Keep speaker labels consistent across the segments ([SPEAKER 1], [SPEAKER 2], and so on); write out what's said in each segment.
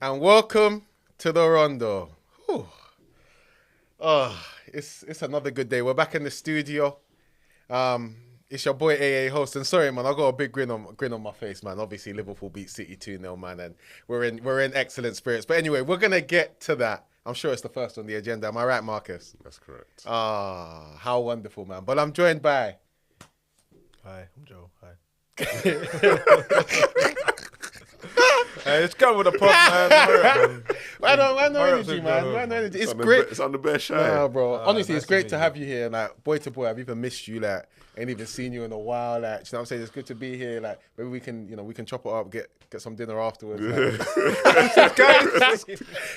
[SPEAKER 1] and welcome to the Rondo. Whew. Oh, it's another good day. We're back in the studio. It's your boy AA host, and sorry, man, I got a big grin on my face, man. Obviously, Liverpool beat City 2-0, man, and we're in excellent spirits. But anyway, we're gonna get to that. I'm sure it's the first on the agenda. Am I right, Marcus?
[SPEAKER 2] That's correct.
[SPEAKER 1] How wonderful, man. But I'm joined by.
[SPEAKER 3] Hi, I'm Joe. Hi. Hey, it's come with a pod, man.
[SPEAKER 1] Why no energy, man? Why no energy? It's great.
[SPEAKER 2] It's on the best show.
[SPEAKER 1] Nah, bro. Honestly,
[SPEAKER 3] nice
[SPEAKER 1] it's great
[SPEAKER 3] to
[SPEAKER 1] to
[SPEAKER 3] meet
[SPEAKER 1] have you here. Like, boy to boy, I've even missed you. Like, ain't even seen you in a while. Like, you know what I'm saying? It's good to be here. Like, maybe we can chop it up, get some dinner afterwards. Like,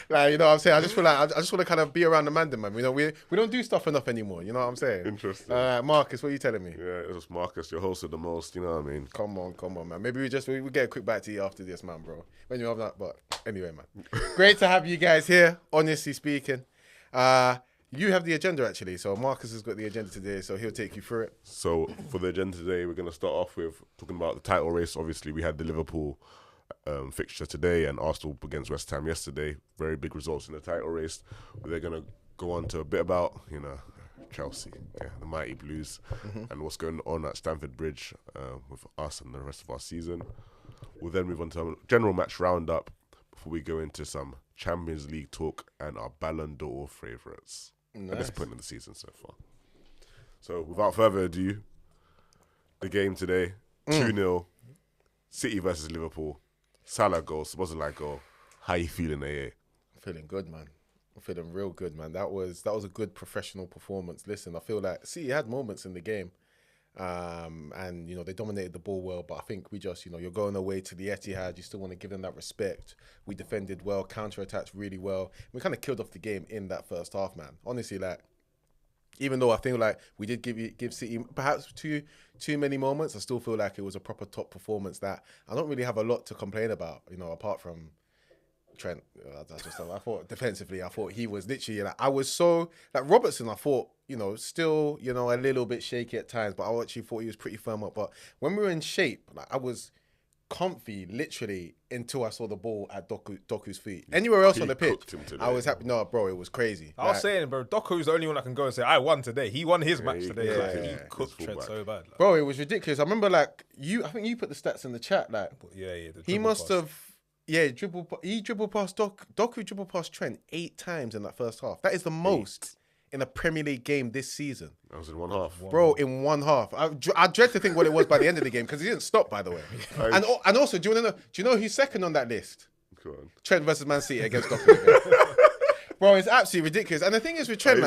[SPEAKER 1] like, you know what I'm saying? I just feel like I just want to kind of be around the man, man. You know, we don't do stuff enough anymore. You know what I'm saying?
[SPEAKER 2] Interesting.
[SPEAKER 1] Marcus, what are you telling me?
[SPEAKER 2] Yeah, it was Marcus, your host of the most. You know what I mean?
[SPEAKER 1] Come on, man. Maybe we get a quick bite to eat after this, man, bro. When you have that, but anyway, man. Great to have you guys here. Honestly speaking, you have the agenda actually. So Marcus has got the agenda today, so he'll take you through it.
[SPEAKER 2] So for the agenda today, we're going to start off with talking about the title race. Obviously, we had the Liverpool fixture today and Arsenal against West Ham yesterday. Very big results in the title race. They're going to go on to a bit about, Chelsea, the mighty Blues, and what's going on at Stamford Bridge with us and the rest of our season. We'll then move on to a general match roundup before we go into some Champions League talk and our Ballon d'Or favourites at this point in the season so far. So without further ado, the game today, 2-0, City versus Liverpool. Salah goal, Szoboszlai goal. How you feeling, AA?
[SPEAKER 1] I'm feeling good, man. I'm feeling real good, man. That was a good professional performance. Listen, I feel like City had moments in the game. And they dominated the ball well, but I think we just, you're going away to the Etihad, you still want to give them that respect. We defended well, counter-attacked really well. We kind of killed off the game in that first half, man. Honestly, like, even though I feel like we did give City perhaps too many moments, I still feel like it was a proper top performance that I don't really have a lot to complain about, apart from Trent. I thought defensively, I thought he was literally like, I was so like Robertson. I thought still a little bit shaky at times, but I actually thought he was pretty firm up. But when we were in shape, like I was comfy literally until I saw the ball at Doku's feet. Anywhere else on the pitch, I was happy. No, bro, it was crazy.
[SPEAKER 3] I was saying, bro, Doku's the only one that can go and say, I won today. He won his match today. He cooked Trent so bad. Like.
[SPEAKER 1] Bro, it was ridiculous. I remember I think you put the stats in the chat. Like, he must have. Yeah, he dribbled past Doku dribbled past Trent 8 times in that first half. That is the most in a Premier League game this season.
[SPEAKER 2] That was in one half.
[SPEAKER 1] Bro, in one half. I dread to think what it was by the end of the game because he didn't stop, by the way. And also, do you know who's second on that list?
[SPEAKER 2] Go on.
[SPEAKER 1] Trent versus Man City against Doku. Bro, it's absolutely ridiculous. And the thing is with Trent,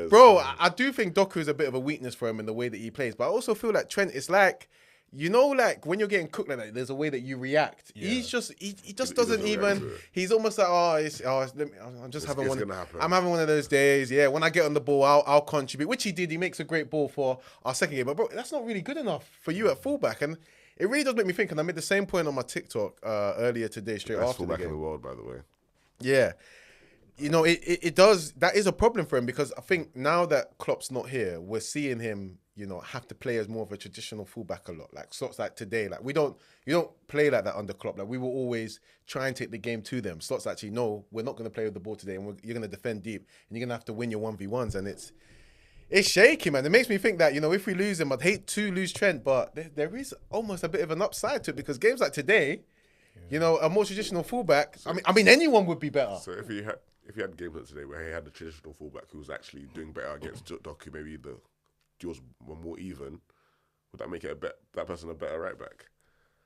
[SPEAKER 1] bro, I do think Doku is a bit of a weakness for him in the way that he plays. But I also feel like Trent is like, like when you're getting cooked like that, there's a way that you react. Yeah. He just doesn't even. He's almost like, I'm having one of those days. Yeah, when I get on the ball, I'll contribute, which he did. He makes a great ball for our second game, but bro, that's not really good enough for you at fullback. And it really does make me think. And I made the same point on my TikTok earlier today, straight after the game.
[SPEAKER 2] Best fullback in the world, by the way.
[SPEAKER 1] Yeah. It does. That is a problem for him because I think now that Klopp's not here, we're seeing him, have to play as more of a traditional fullback a lot. Like slots like today, like you don't play like that under Klopp. Like we will always try and take the game to them. Slots actually, no, we're not going to play with the ball today, and you're going to defend deep, and you're going to have to win your 1v1s, and it's shaky, man. It makes me think that if we lose him, I'd hate to lose Trent, but there is almost a bit of an upside to it because games like today, a more traditional fullback. I mean, anyone would be better.
[SPEAKER 2] So if you had games like today where he had the traditional fullback who was actually doing better against Doku, maybe the duels were more even, would that make it that person a better right back?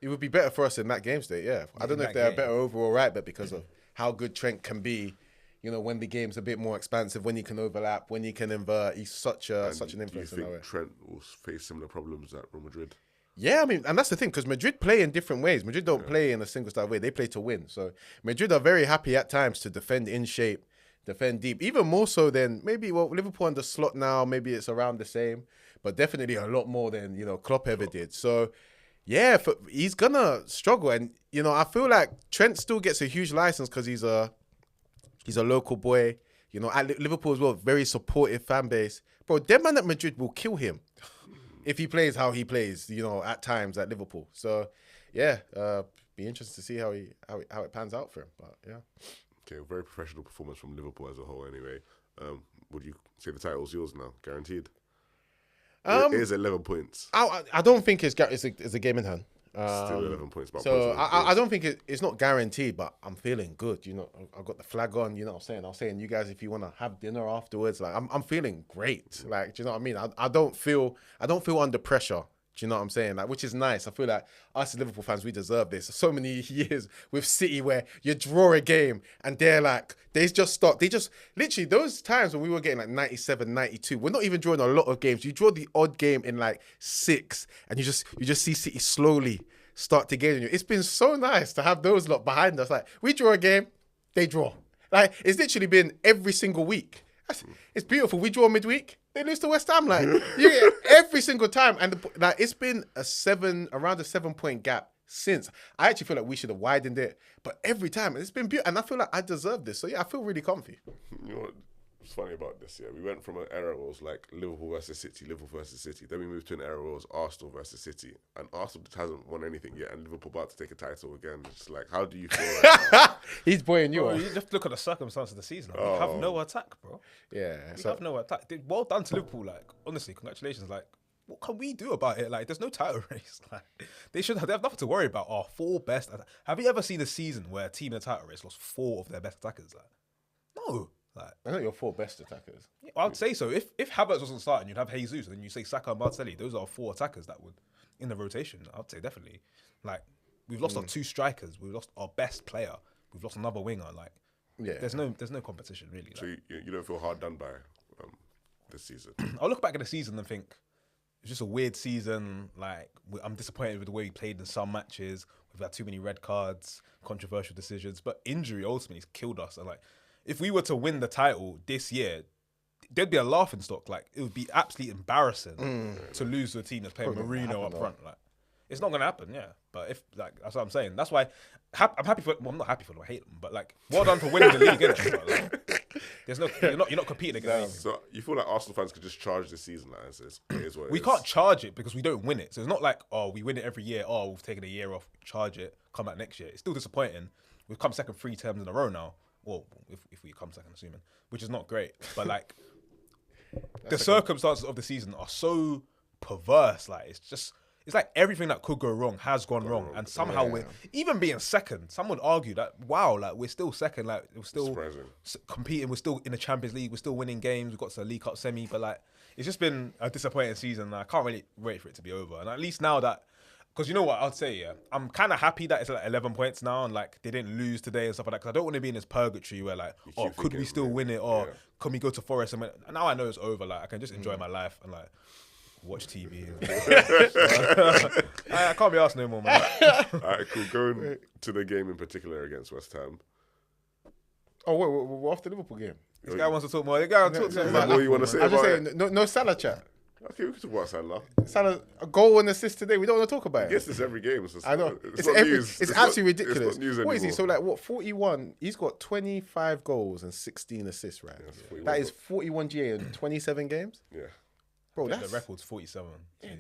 [SPEAKER 1] It would be better for us in that game state, yeah. I don't know if they're a better overall right back because of how good Trent can be, when the game's a bit more expansive, when he can overlap, when he can invert. He's such an influence.
[SPEAKER 2] Do you think Trent will face similar problems at Real Madrid?
[SPEAKER 1] Yeah, I mean, and that's the thing, because Madrid play in different ways. Madrid don't play in a single style way. They play to win. So Madrid are very happy at times to defend in shape, defend deep, even more so than maybe Liverpool on the slot now. Maybe it's around the same, but definitely a lot more than Klopp ever did. So yeah, he's gonna struggle, and I feel like Trent still gets a huge license because he's a local boy. At Liverpool as well, very supportive fan base. Bro, dead man at Madrid will kill him if he plays how he plays. At times at Liverpool. So yeah, be interested to see how it pans out for him. But yeah.
[SPEAKER 2] Okay, very professional performance from Liverpool as a whole. Anyway, would you say the title's yours now, guaranteed? It is 11 points.
[SPEAKER 1] I don't think it's a game in hand.
[SPEAKER 2] Still 11 points.
[SPEAKER 1] So I don't think it's not guaranteed, but I'm feeling good. You know, I've got the flag on. You know what I'm saying? I was saying, you guys, if you want to have dinner afterwards, like I'm feeling great. Like, do you know what I mean? I don't feel under pressure. Do you know what I'm saying? Like, which is nice. I feel like us as Liverpool fans, we deserve this. So many years with City where you draw a game and they just literally those times when we were getting like 97, 92, we're not even drawing a lot of games. You draw the odd game in like 6 and you just see City slowly start to gain on you. It's been so nice to have those lot behind us. Like, we draw a game, they draw. Like, it's literally been every single week. It's beautiful. We draw midweek, they lose to West Ham. Like, every single time, and it's been around a 7-point gap since. I actually feel like we should have widened it, but every time it's been beautiful, and I feel like I deserve this. So yeah, I feel really comfy.
[SPEAKER 2] You know what's funny about this? Yeah, we went from an era where it was like Liverpool versus City, Then we moved to an era where it was Arsenal versus City, and Arsenal hasn't won anything yet, and Liverpool about to take a title again. It's like, how do you feel right now?
[SPEAKER 1] He's buoying you up.
[SPEAKER 3] You just look at the circumstances of the season. We have no attack, bro.
[SPEAKER 1] Yeah,
[SPEAKER 3] we have no attack. Well done to Liverpool. Like, honestly, congratulations. Like, what can we do about it? Like, there's no title race. Like, they have nothing to worry about. Our 4 best. Have you ever seen a season where a team in a title race lost 4 of their best attackers? Like, no. Like,
[SPEAKER 1] I know your 4 best attackers.
[SPEAKER 3] Yeah, I would say so. If Havertz wasn't starting, you'd have Jesus, and then you say Saka and Martinelli. Those are 4 attackers that would in the rotation. I'd say definitely. Like, we've lost our 2 strikers. We've lost our best player. We've lost another winger. Like, there's no competition really.
[SPEAKER 2] So
[SPEAKER 3] like,
[SPEAKER 2] you don't feel hard done by this season?
[SPEAKER 3] I'll look back at the season and think it's just a weird season. Like, I'm disappointed with the way we played in some matches. We've had too many red cards, controversial decisions, but injury ultimately has killed us. And like, if we were to win the title this year, there'd be a laughing stock. Like, it would be absolutely embarrassing to lose to a team that's playing Mourinho up front. Like, it's not gonna happen, yeah. But if, like, that's what I'm saying. That's why I'm happy for. Well, I'm not happy for them. I hate them. But like, well done for winning the league, innit? Like, there's no, you're not competing against anything.
[SPEAKER 2] So you feel like Arsenal fans could just charge this season, like it is what it
[SPEAKER 3] we
[SPEAKER 2] is.
[SPEAKER 3] Can't charge it because we don't win it. So it's not like, oh, we win it every year. Oh, we've taken a year off. Charge it. Come back next year. It's still disappointing. We've come second 3 terms in a row now. Well, if we come second, assuming, which is not great. But like, the circumstances of the season are so perverse. Like, it's like everything that could go wrong has gone wrong. And somehow we're, even being second, some would argue that, wow, like, we're still second. Like, we're still competing. We're still in the Champions League. We're still winning games. We've got to the League Cup semi. But like, it's just been a disappointing season. I can't really wait for it to be over. And at least now that, because you know what I'd say, yeah, I'm kind of happy that it's like 11 points now and like they didn't lose today and stuff like that. Because I don't want to be in this purgatory where like, oh, could we still win it? Or can we go to Forest? And now I know it's over. Like, I can just enjoy my life and like watch TV. I can't be asked no more, man.
[SPEAKER 2] All right, cool. Going to the game in particular against West Ham.
[SPEAKER 1] Oh, wait, we're off the Liverpool game.
[SPEAKER 3] This guy wants to talk more. This guy wants to talk
[SPEAKER 2] to me. What you want to say
[SPEAKER 1] I'm
[SPEAKER 2] about
[SPEAKER 1] just saying, no Salah chat.
[SPEAKER 2] Okay, we can talk about Salah.
[SPEAKER 1] Salah, a goal and assist today. We don't want to talk about it.
[SPEAKER 2] I guess it's every game.
[SPEAKER 1] I know.
[SPEAKER 2] It's not news.
[SPEAKER 1] It's absolutely ridiculous.
[SPEAKER 2] It's not news
[SPEAKER 1] what is he?
[SPEAKER 2] anymore.
[SPEAKER 1] So like, what, 41? He's got 25 goals and 16 assists, right?
[SPEAKER 2] Yeah,
[SPEAKER 1] that is 41 GA in 27 games?
[SPEAKER 2] Yeah.
[SPEAKER 3] Bro, the record's 47.
[SPEAKER 1] Yeah,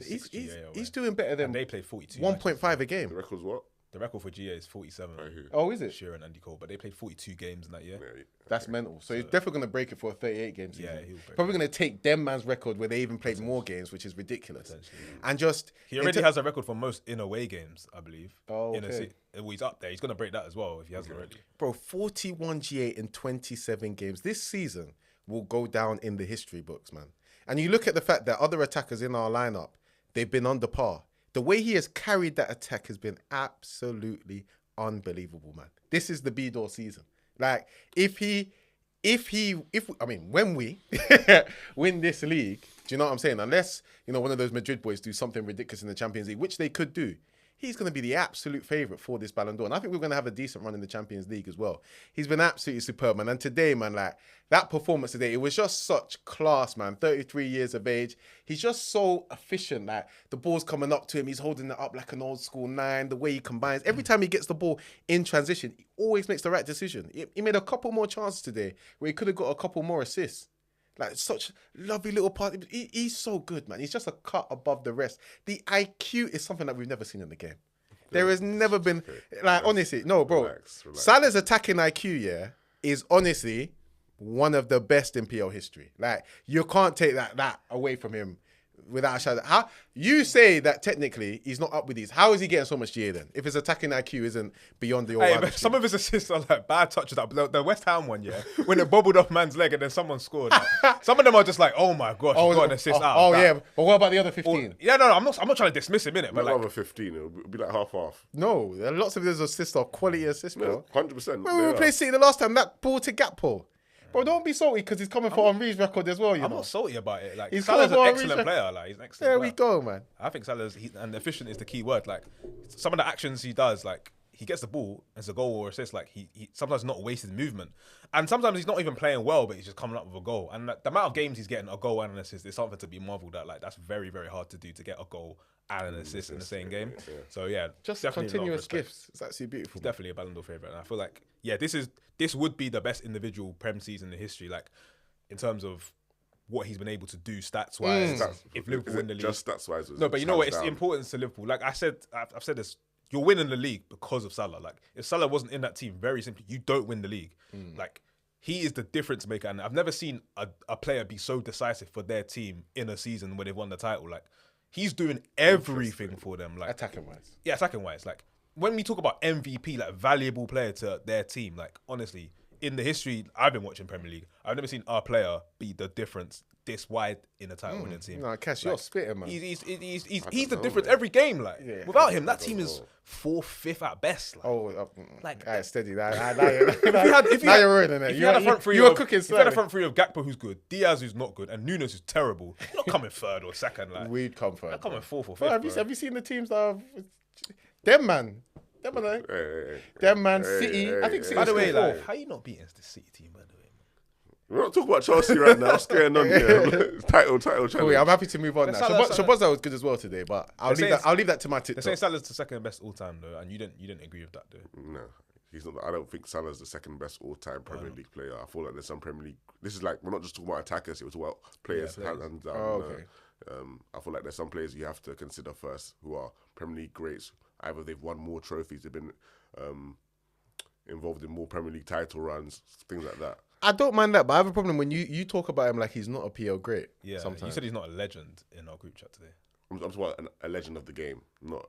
[SPEAKER 1] he's doing better than...
[SPEAKER 3] And they played 42.
[SPEAKER 1] 1.5 a game.
[SPEAKER 2] The record's what?
[SPEAKER 3] The record for GA is 47.
[SPEAKER 1] Oh, is it?
[SPEAKER 3] Shearer and Andy Cole, but they played 42 games in that year.
[SPEAKER 2] Yeah,
[SPEAKER 1] that's mental. So he's definitely going to break it for a 38 game season.
[SPEAKER 3] Yeah, he'll break
[SPEAKER 1] probably going to take them man's record where they even played more games, which is ridiculous. And just...
[SPEAKER 3] He already has a record for most in-away games, I believe.
[SPEAKER 1] Oh, okay.
[SPEAKER 3] Well, he's up there. He's going to break that as well if he hasn't already.
[SPEAKER 1] Bro, 41 GA in 27 games. This season will go down in the history books, man. And you look at the fact that other attackers in our lineup, they've been under par. The way he has carried that attack has been absolutely unbelievable, man. This is the B-Door season. Like, when we win this league, do you know what I'm saying? Unless, one of those Madrid boys do something ridiculous in the Champions League, which they could do, he's going to be the absolute favourite for this Ballon d'Or. And I think we're going to have a decent run in the Champions League as well. He's been absolutely superb, man. And today, man, like, that performance today, it was just such class, man. 33 years of age. He's just so efficient. Like, the ball's coming up to him. He's holding it up like an old school 9. The way he combines. Every time he gets the ball in transition, he always makes the right decision. He made a couple more chances today where he could have got a couple more assists. Like, such lovely little part. He's so good, man. He's just a cut above the rest. The IQ is something that we've never seen in the game. There has never been honestly, no, bro.
[SPEAKER 2] Relax.
[SPEAKER 1] Salah's attacking IQ, is honestly one of the best in PL history. Like, you can't take that away from him without a shadow. How you say that technically he's not up with these? How is he getting so much GA then? If his attacking IQ isn't beyond the
[SPEAKER 3] Hey, but some of his assists are like bad touches. The West Ham one, when it bobbled off man's leg and then someone scored. Like, some of them are just like, oh my gosh, he got an assist out.
[SPEAKER 1] Oh yeah, but what about the other 15?
[SPEAKER 3] No, I'm not trying to dismiss him in it, but
[SPEAKER 2] Not
[SPEAKER 3] like
[SPEAKER 2] over 15, it'll be like half.
[SPEAKER 1] No, lots of those assists are quality assists, bro.
[SPEAKER 2] 100%.
[SPEAKER 1] When we played City the last time, that ball to Gakpo. Bro, don't be salty because he's coming for Henry's record as well, you know.
[SPEAKER 3] I'm not salty about it. Like,
[SPEAKER 1] He's
[SPEAKER 3] Salah's an
[SPEAKER 1] coming for
[SPEAKER 3] excellent
[SPEAKER 1] Henry's
[SPEAKER 3] player. Like, he's an excellent
[SPEAKER 1] There
[SPEAKER 3] player.
[SPEAKER 1] we go, man.
[SPEAKER 3] I think Salah's and efficient is the key word. Like, some of the actions he does, like he gets the ball as a goal or assist. Like he sometimes not wasted movement, and sometimes he's not even playing well, but he's just coming up with a goal. And the amount of games he's getting a goal and an assist is something to be marvelled at. Like, that's very, very hard to do, to get a goal and an assist in the same game. So yeah,
[SPEAKER 1] Just
[SPEAKER 3] definitely
[SPEAKER 1] continuous gifts. It's actually beautiful.
[SPEAKER 3] He's definitely a Ballon d'Or favourite, and I feel like this would be the best individual Prem season in history. Like, in terms of what he's been able to do stats wise. If Liverpool win the league,
[SPEAKER 2] just stats wise.
[SPEAKER 3] No, but you know what? It's important to Liverpool. Like I said, I've said this. You're winning the league because of Salah. Like, if Salah wasn't in that team, very simply, you don't win the league. Like, he is the difference maker, and I've never seen a player be so decisive for their team in a season when they've won the title. Like, he's doing everything for them. Like,
[SPEAKER 1] attacking wise.
[SPEAKER 3] Yeah, attacking wise. Like, when we talk about MVP, like valuable player to their team, like, honestly, in the history I've been watching Premier League, I've never seen our player be the difference this wide in a title winning team.
[SPEAKER 1] No, Cash, you're spitting, man.
[SPEAKER 3] He's the difference every game. Like, without him, that team is 4th, 5th at best. Like,
[SPEAKER 1] like, steady. Now
[SPEAKER 3] Now
[SPEAKER 1] you're ruining it.
[SPEAKER 3] You had a front three.
[SPEAKER 1] You were cooking
[SPEAKER 3] If you had a front three of Gakpo, who's good, Diaz, who's not good, and Nunes, who's terrible, you're not coming 3rd or 2nd. Like,
[SPEAKER 1] we'd come 3rd.
[SPEAKER 3] I'm coming 4th or 5th.
[SPEAKER 1] Bro, have you seen the teams that have them, man? Them, man. City. I think City.
[SPEAKER 3] By the way,
[SPEAKER 1] still
[SPEAKER 3] like,
[SPEAKER 1] fourth.
[SPEAKER 3] how you not beating the City team? By the way,
[SPEAKER 2] we're not talking about Chelsea right now. What's going on here? Title challenge.
[SPEAKER 1] Cool, yeah, I'm happy to move on now. Shabazza was good as well today, but I'll leave that to my TikTok.
[SPEAKER 3] They're saying Salah's the 2nd best all time though, and you didn't agree with that though.
[SPEAKER 2] No, he's not. I don't think Salah's the 2nd best all time Premier League player. I feel like there's some Premier League. This is like, we're not just talking about attackers. We're talking about players.
[SPEAKER 1] Okay.
[SPEAKER 2] I feel like there's some players you have to consider first who are Premier League greats. Either they've won more trophies, they've been involved in more Premier League title runs, things like that.
[SPEAKER 1] I don't mind that, but I have a problem when you talk about him like he's not a PL great.
[SPEAKER 3] Yeah,
[SPEAKER 1] sometimes.
[SPEAKER 3] you said he's not a legend in our group chat today.
[SPEAKER 2] I'm talking about a legend of the game, not.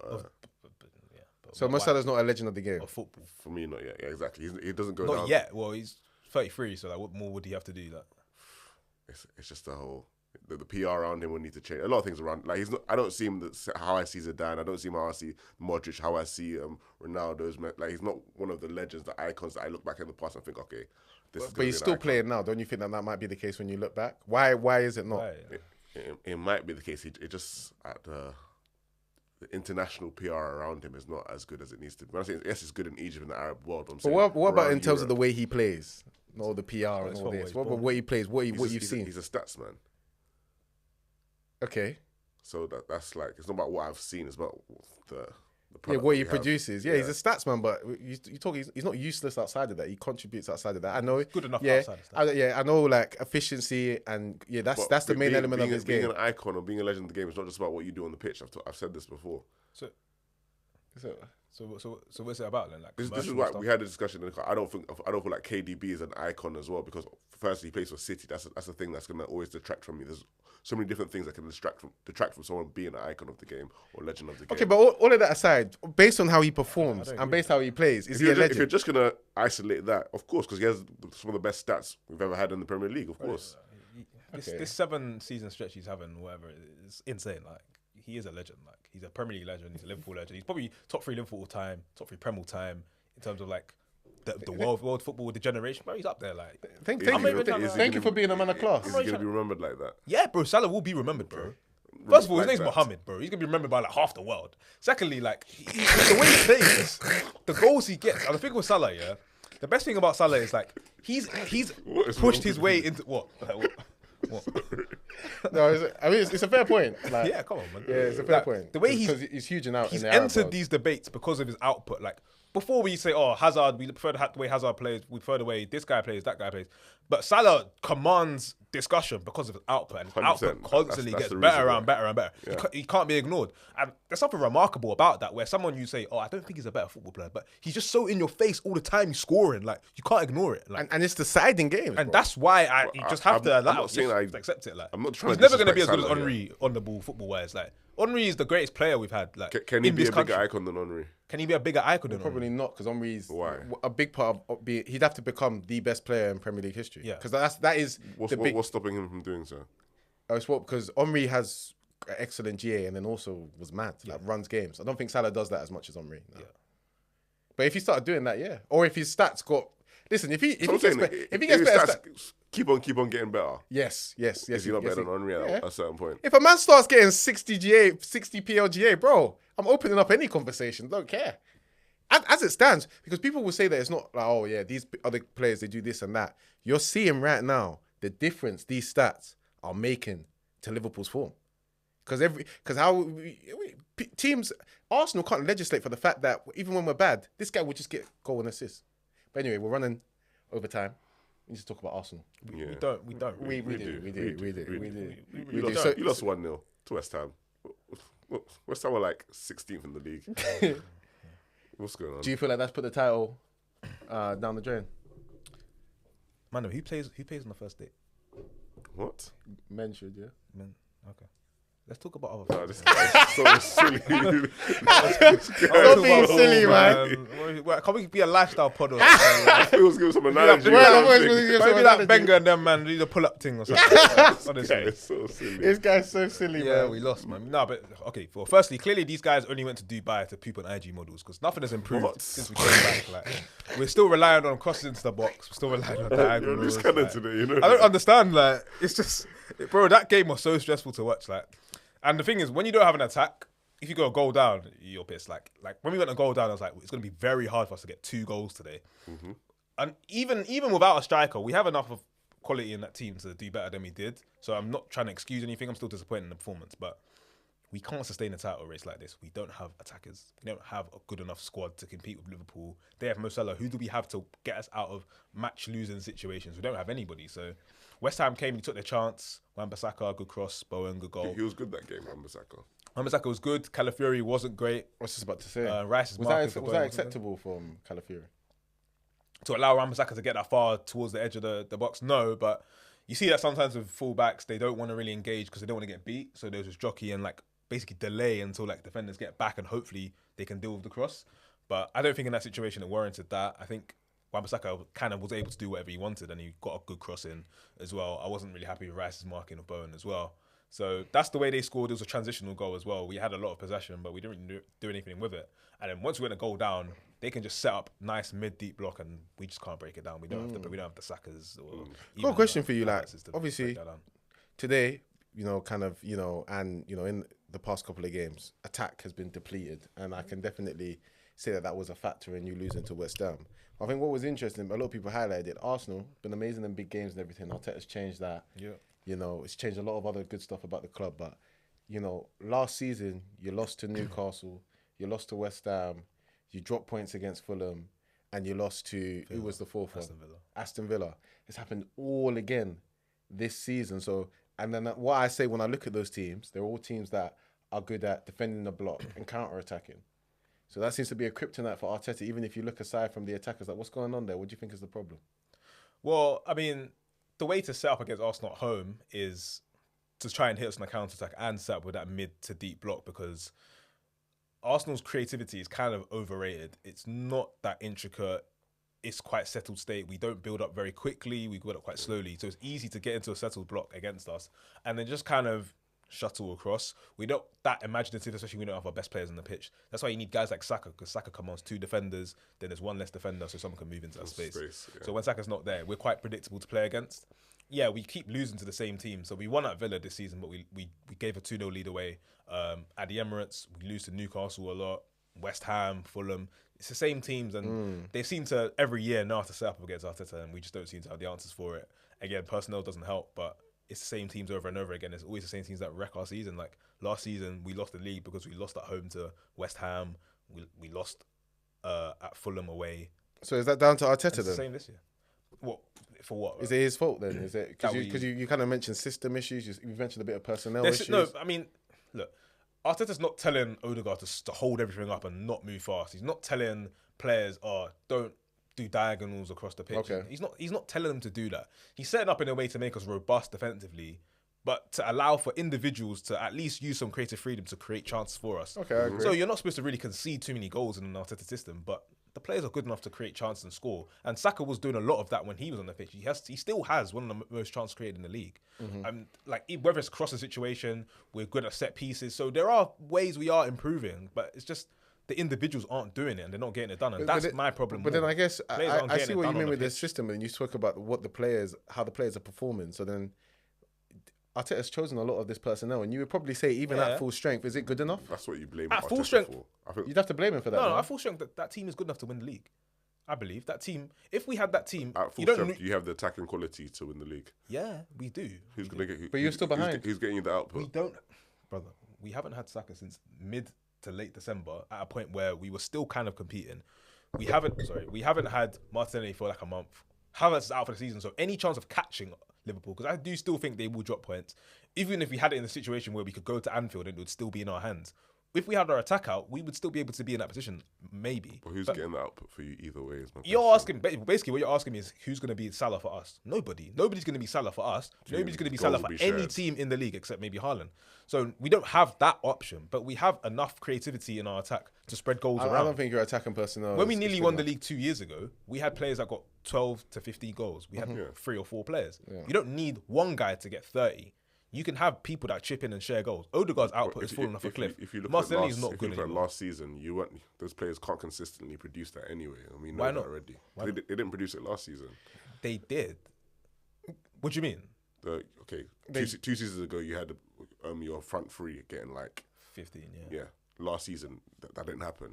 [SPEAKER 1] So Mo Salah's not a legend of the game.
[SPEAKER 3] Of football.
[SPEAKER 2] For me, not yet. Yeah, exactly. He doesn't go
[SPEAKER 3] not
[SPEAKER 2] down.
[SPEAKER 3] yet. Well, he's 33, so like, what more would he have to do? Like,
[SPEAKER 2] it's just the whole the PR around him will need to change. A lot of things around. Like, he's not. I don't see him how I see Zidane. I don't see him how I see Modric. How I see Ronaldo's. Like, he's not one of the legends, the icons that I look back in the past and think, okay, this is.
[SPEAKER 1] But he's still playing now. Don't you think that might be the case when you look back? Why is it not?
[SPEAKER 2] It might be the case. It just the international PR around him is not as good as it needs to be. When I say yes, it's good in Egypt and the Arab world.
[SPEAKER 1] But what about in terms of the way he plays? All the PR and all this. What about what he plays? What you've seen?
[SPEAKER 2] He's a stats man.
[SPEAKER 1] Okay.
[SPEAKER 2] So that's like, it's not about what I've seen. It's about the
[SPEAKER 1] what he produces. Yeah, he's a stats man, but you talk. He's not useless outside of that. He contributes outside of that. I know.
[SPEAKER 3] Good enough outside of that.
[SPEAKER 1] I know, like, efficiency and that's the main element of his game.
[SPEAKER 2] Being an icon or being a legend of the game is not just about what you do on the pitch. I've said this before.
[SPEAKER 3] So what's it about then? Like,
[SPEAKER 2] this is why we had a discussion. I don't feel like KDB is an icon as well, because firstly he plays for City. That's the thing that's gonna always detract from me. There's so many different things that can detract from someone being an icon of the game or legend of the game.
[SPEAKER 1] Okay, but all of that aside, based on how he performs and based on how he plays, is he a legend?
[SPEAKER 2] If you're just gonna isolate that, of course, because he has some of the best stats we've ever had in the Premier League, of course.
[SPEAKER 3] This 7-season stretch he's having, whatever, is insane. Like, he is a legend. Like, he's a Premier League legend. He's a Liverpool legend. He's probably top 3 Liverpool all time, top 3 Prem all time in terms of like the world football, the generation. Bro, he's up there. Like,
[SPEAKER 1] thank you for being a man of class.
[SPEAKER 2] Is he gonna be remembered like that?
[SPEAKER 3] Yeah, bro. Salah will be remembered, bro. First of all, his name's Mohammed, bro. He's gonna be remembered by like half the world. Secondly, like, the way he plays, the goals he gets. And the thing with Salah, the best thing about Salah is like he's pushed his way into what? What?
[SPEAKER 1] No, it's a fair point. Like,
[SPEAKER 3] yeah, come on, man.
[SPEAKER 1] Yeah, it's a fair point.
[SPEAKER 3] The way
[SPEAKER 1] he's huge and out.
[SPEAKER 3] He's entered these debates because of his output. Like, before we say, oh, Hazard, we prefer the way Hazard plays, we prefer the way this guy plays, that guy plays. But Salah commands discussion because of his output, and his
[SPEAKER 2] 100%.
[SPEAKER 3] output constantly
[SPEAKER 2] That's
[SPEAKER 3] gets
[SPEAKER 2] the
[SPEAKER 3] better
[SPEAKER 2] reason
[SPEAKER 3] and better and better.
[SPEAKER 2] Yeah.
[SPEAKER 3] He can't be ignored. And there's something remarkable about that, where someone you say, "Oh, I don't think he's a better football player," but he's just so in your face all the time. He's scoring, like you can't ignore it. Like,
[SPEAKER 1] And it's deciding games.
[SPEAKER 3] and
[SPEAKER 1] bro.
[SPEAKER 3] that's why you just have to
[SPEAKER 2] I'm not saying
[SPEAKER 3] accept it. Like,
[SPEAKER 2] I'm not trying
[SPEAKER 3] he's
[SPEAKER 2] to
[SPEAKER 3] never going to be as
[SPEAKER 2] disrespect
[SPEAKER 3] good as
[SPEAKER 2] Salah,
[SPEAKER 3] Henry on the ball football wise. Like Henry is the greatest player we've had. Like,
[SPEAKER 2] Can he
[SPEAKER 3] in
[SPEAKER 2] be
[SPEAKER 3] this
[SPEAKER 2] a bigger
[SPEAKER 3] country.
[SPEAKER 2] icon than Henry?
[SPEAKER 3] Can he be a bigger icon than
[SPEAKER 1] Probably
[SPEAKER 3] Henry?
[SPEAKER 1] not, because Henry's
[SPEAKER 2] Why?
[SPEAKER 1] a big part of he'd have to become the best player in Premier League history.
[SPEAKER 3] Yeah.
[SPEAKER 1] Because that is the big.
[SPEAKER 2] What's stopping him from doing so?
[SPEAKER 1] It's what, because Henry has excellent GA and then also was mad, like runs games. I don't think Salah does that as much as Henry. No.
[SPEAKER 3] Yeah.
[SPEAKER 1] But if he started doing that, yeah. Or if his stats got, listen, if he
[SPEAKER 2] I'm
[SPEAKER 1] gets
[SPEAKER 2] saying,
[SPEAKER 1] better, if he
[SPEAKER 2] his
[SPEAKER 1] gets better,
[SPEAKER 2] stats keep on getting better.
[SPEAKER 1] yes.
[SPEAKER 2] Is he not better than Henry
[SPEAKER 1] yeah.
[SPEAKER 2] at a certain point?
[SPEAKER 1] If a man starts getting 60 GA, 60 PLGA, bro, I'm opening up any conversation. Don't care. As it stands, because people will say that it's not like, oh yeah, these other players, they do this and that. You're seeing right now the difference these stats are making to Liverpool's form. Teams, Arsenal can't legislate for the fact that even when we're bad, this guy would just get goal and assist. But anyway, we're running over time. We need to talk about Arsenal.
[SPEAKER 2] Yeah.
[SPEAKER 3] We don't.
[SPEAKER 1] We do.
[SPEAKER 2] You
[SPEAKER 1] So-
[SPEAKER 2] lost 1-0 to West Ham. West Ham were like 16th in the league. What's going on?
[SPEAKER 1] Do you feel like that's put the title down the drain?
[SPEAKER 3] Man, who plays on the first date?
[SPEAKER 2] What?
[SPEAKER 1] Men should, yeah.
[SPEAKER 3] Man, okay. Let's talk about other
[SPEAKER 2] Nah,
[SPEAKER 3] things.
[SPEAKER 2] this guy is so silly.
[SPEAKER 1] Stop being silly, man.
[SPEAKER 3] Well, can we be a lifestyle pod or
[SPEAKER 2] I
[SPEAKER 3] something?
[SPEAKER 2] thought he was giving some analogy.
[SPEAKER 3] Maybe like Benga and them, man, do the pull-up thing or something. Honestly.
[SPEAKER 2] It's so silly.
[SPEAKER 1] This guy's so silly,
[SPEAKER 3] Yeah,
[SPEAKER 1] man.
[SPEAKER 3] we lost, man. No, but okay. Well, firstly, clearly these guys only went to Dubai to poop on IG models because nothing has improved
[SPEAKER 2] What?
[SPEAKER 3] since we came back. Like, we're still relying on crosses into the box. We're still relying on
[SPEAKER 2] You're
[SPEAKER 3] diagonals.
[SPEAKER 2] just kind of
[SPEAKER 3] like,
[SPEAKER 2] today, you know.
[SPEAKER 3] I don't understand. Like, it's just, bro, that game was so stressful to watch. Like, and the thing is, when you don't have an attack, if you go a goal down, you're pissed. Like when we went a goal down, I was like, it's going to be very hard for us to get 2 goals today.
[SPEAKER 2] Mm-hmm.
[SPEAKER 3] And even without a striker, we have enough of quality in that team to do better than we did. So I'm not trying to excuse anything. I'm still disappointed in the performance, but we can't sustain a title race like this. We don't have attackers. We don't have a good enough squad to compete with Liverpool. They have Mo Salah. Who do we have to get us out of match-losing situations? We don't have anybody. So West Ham came, he took their chance. Wan-Bissaka, good cross. Bowen, good goal.
[SPEAKER 2] He was good that game, Wan-Bissaka.
[SPEAKER 3] Wan-Bissaka was good. Calafiori wasn't great.
[SPEAKER 1] I was just about to say.
[SPEAKER 3] Rice is
[SPEAKER 1] was
[SPEAKER 3] marking for
[SPEAKER 1] that
[SPEAKER 3] Bowen,
[SPEAKER 1] acceptable from Calafiori?
[SPEAKER 3] to allow Wan-Bissaka to get that far towards the edge of the box? No, but you see that sometimes with fullbacks, they don't want to really engage because they don't want to get beat. So they'll just jockey and like basically delay until like defenders get back and hopefully they can deal with the cross. But I don't think in that situation it warranted that. I think Wan-Bissaka kind of was able to do whatever he wanted and he got a good cross in as well. I wasn't really happy with Rice's marking of Bowen as well. So that's the way they scored. It was a transitional goal as well. We had a lot of possession, but we didn't really do anything with it. And then once we went a goal down, they can just set up nice mid-deep block and we just can't break it down. We don't have the Sakas or
[SPEAKER 1] Got a question for you, like,
[SPEAKER 3] to
[SPEAKER 1] obviously,
[SPEAKER 3] break that down.
[SPEAKER 1] Today, in the past couple of games, attack has been depleted, and I can definitely say that was a factor in you losing to West Ham. I think what was interesting, a lot of people highlighted it. Arsenal been amazing in big games and everything. Arteta's changed that.
[SPEAKER 3] Yeah.
[SPEAKER 1] It's changed a lot of other good stuff about the club. But last season you lost to Newcastle, you lost to West Ham, you dropped points against Fulham, and you lost to who was the fourth one? Aston Villa. It's happened all again this season. So, and then what I say when I look at those teams, they're all teams that are good at defending the block and counter-attacking. So that seems to be a kryptonite for Arteta, even if you look aside from the attackers. Like, what's going on there? What do you think is the problem?
[SPEAKER 3] Well, I mean, the way to set up against Arsenal at home is to try and hit us on the counter-attack and set up with that mid to deep block because Arsenal's creativity is kind of overrated. It's not that intricate. It's quite settled state. We don't build up very quickly. We build up quite slowly. So it's easy to get into a settled block against us and then just kind of shuttle across. We're not that imaginative, especially when we don't have our best players on the pitch. That's why you need guys like Saka, because Saka commands 2 defenders, then there's 1 less defender so someone can move into that space.
[SPEAKER 2] Yeah.
[SPEAKER 3] So when Saka's not there, we're quite predictable to play against. Yeah, we keep losing to the same team. So we won at Villa this season, but we gave a 2-0 lead away. At the Emirates, we lose to Newcastle a lot, West Ham, Fulham. It's the same teams, and they seem to every year know how to set up against Arteta, and we just don't seem to have the answers for it. Again, personnel doesn't help, but it's the same teams over and over again. It's always the same teams that wreck our season. Like last season, we lost the league because we lost at home to West Ham. We lost at Fulham away.
[SPEAKER 1] So is that down to Arteta
[SPEAKER 3] It's the
[SPEAKER 1] then?
[SPEAKER 3] same this year. What for? What
[SPEAKER 1] Is it his fault then? Is it
[SPEAKER 3] That
[SPEAKER 1] because you kind of mentioned system issues? You mentioned a bit of personnel
[SPEAKER 3] There's-
[SPEAKER 1] issues.
[SPEAKER 3] No, I mean, look, Arteta's not telling Odegaard to hold everything up and not move fast. He's not telling players, don't do diagonals across the pitch.
[SPEAKER 1] Okay.
[SPEAKER 3] He's not telling them to do that. He's setting up in a way to make us robust defensively, but to allow for individuals to at least use some creative freedom to create chances for us.
[SPEAKER 1] Okay, I agree.
[SPEAKER 3] So you're not supposed to really concede too many goals in an Arteta system, but the players are good enough to create chances and score. And Saka was doing a lot of that when he was on the pitch. He still has one of the most chances created in the league. Like whether it's crossing situation, we're good at set pieces. So there are ways we are improving, but it's just the individuals aren't doing it and they're not getting it done. And that's my problem.
[SPEAKER 1] But then I guess
[SPEAKER 3] Players aren't
[SPEAKER 1] I
[SPEAKER 3] getting
[SPEAKER 1] see
[SPEAKER 3] it
[SPEAKER 1] what you
[SPEAKER 3] done
[SPEAKER 1] mean
[SPEAKER 3] on
[SPEAKER 1] with
[SPEAKER 3] the
[SPEAKER 1] the
[SPEAKER 3] pitch.
[SPEAKER 1] system, and you talk about how the players are performing. So then Arteta's chosen a lot of this personnel, and you would probably say even at full strength, is it good enough?
[SPEAKER 2] That's what you blame
[SPEAKER 3] At full
[SPEAKER 2] Arteta
[SPEAKER 3] strength-
[SPEAKER 2] for. I think
[SPEAKER 1] You'd have to blame him for that.
[SPEAKER 3] No,
[SPEAKER 1] man.
[SPEAKER 3] I full strength that team is good enough to win the league. I believe that team. If we had that team,
[SPEAKER 2] at full
[SPEAKER 3] you don't.
[SPEAKER 2] strength, you have the attacking quality to win the league.
[SPEAKER 3] Yeah, we do.
[SPEAKER 2] Who's gonna get?
[SPEAKER 1] But you're still behind.
[SPEAKER 2] Who's getting you the output?
[SPEAKER 3] We don't, brother. We haven't had Saka since mid to late December at a point where we were still kind of competing. We haven't had Martinelli for like a month. Havertz is out for the season, so any chance of catching Liverpool, because I do still think they will drop points. Even if we had it in a situation where we could go to Anfield and it would still be in our hands. If we had our attack out, we would still be able to be in that position, maybe.
[SPEAKER 2] But who's getting the output for you either way? Is my
[SPEAKER 3] You're
[SPEAKER 2] question.
[SPEAKER 3] asking, basically what you're asking me is who's going to be Salah for us? Nobody. Nobody's going to be Salah for us. Nobody's going to be
[SPEAKER 2] goals
[SPEAKER 3] Salah
[SPEAKER 2] will
[SPEAKER 3] for
[SPEAKER 2] be
[SPEAKER 3] any
[SPEAKER 2] shared.
[SPEAKER 3] team in the league except maybe Haaland. So we don't have that option, but we have enough creativity in our attack to spread goals
[SPEAKER 1] I
[SPEAKER 3] around.
[SPEAKER 1] don't think your attacking personnel.
[SPEAKER 3] When we
[SPEAKER 1] is
[SPEAKER 3] nearly
[SPEAKER 1] good
[SPEAKER 3] won the
[SPEAKER 1] enough.
[SPEAKER 3] league 2 years ago, we had players that got 12 to 15 goals. We had 3 or 4 players.
[SPEAKER 1] Yeah.
[SPEAKER 3] You don't need one guy to get 30. You can have people that chip in and share goals. Odegaard's output is falling off a cliff.
[SPEAKER 2] If you look
[SPEAKER 3] Martinelli's
[SPEAKER 2] at
[SPEAKER 3] not good anymore.
[SPEAKER 2] last season, those players can't consistently produce that anyway. I mean,
[SPEAKER 3] Why
[SPEAKER 2] know
[SPEAKER 3] not?
[SPEAKER 2] that already. They didn't produce it last season.
[SPEAKER 3] They did. What do you mean?
[SPEAKER 2] Two seasons ago, you had your front three getting like
[SPEAKER 3] 15,
[SPEAKER 2] yeah. Last season, that didn't happen.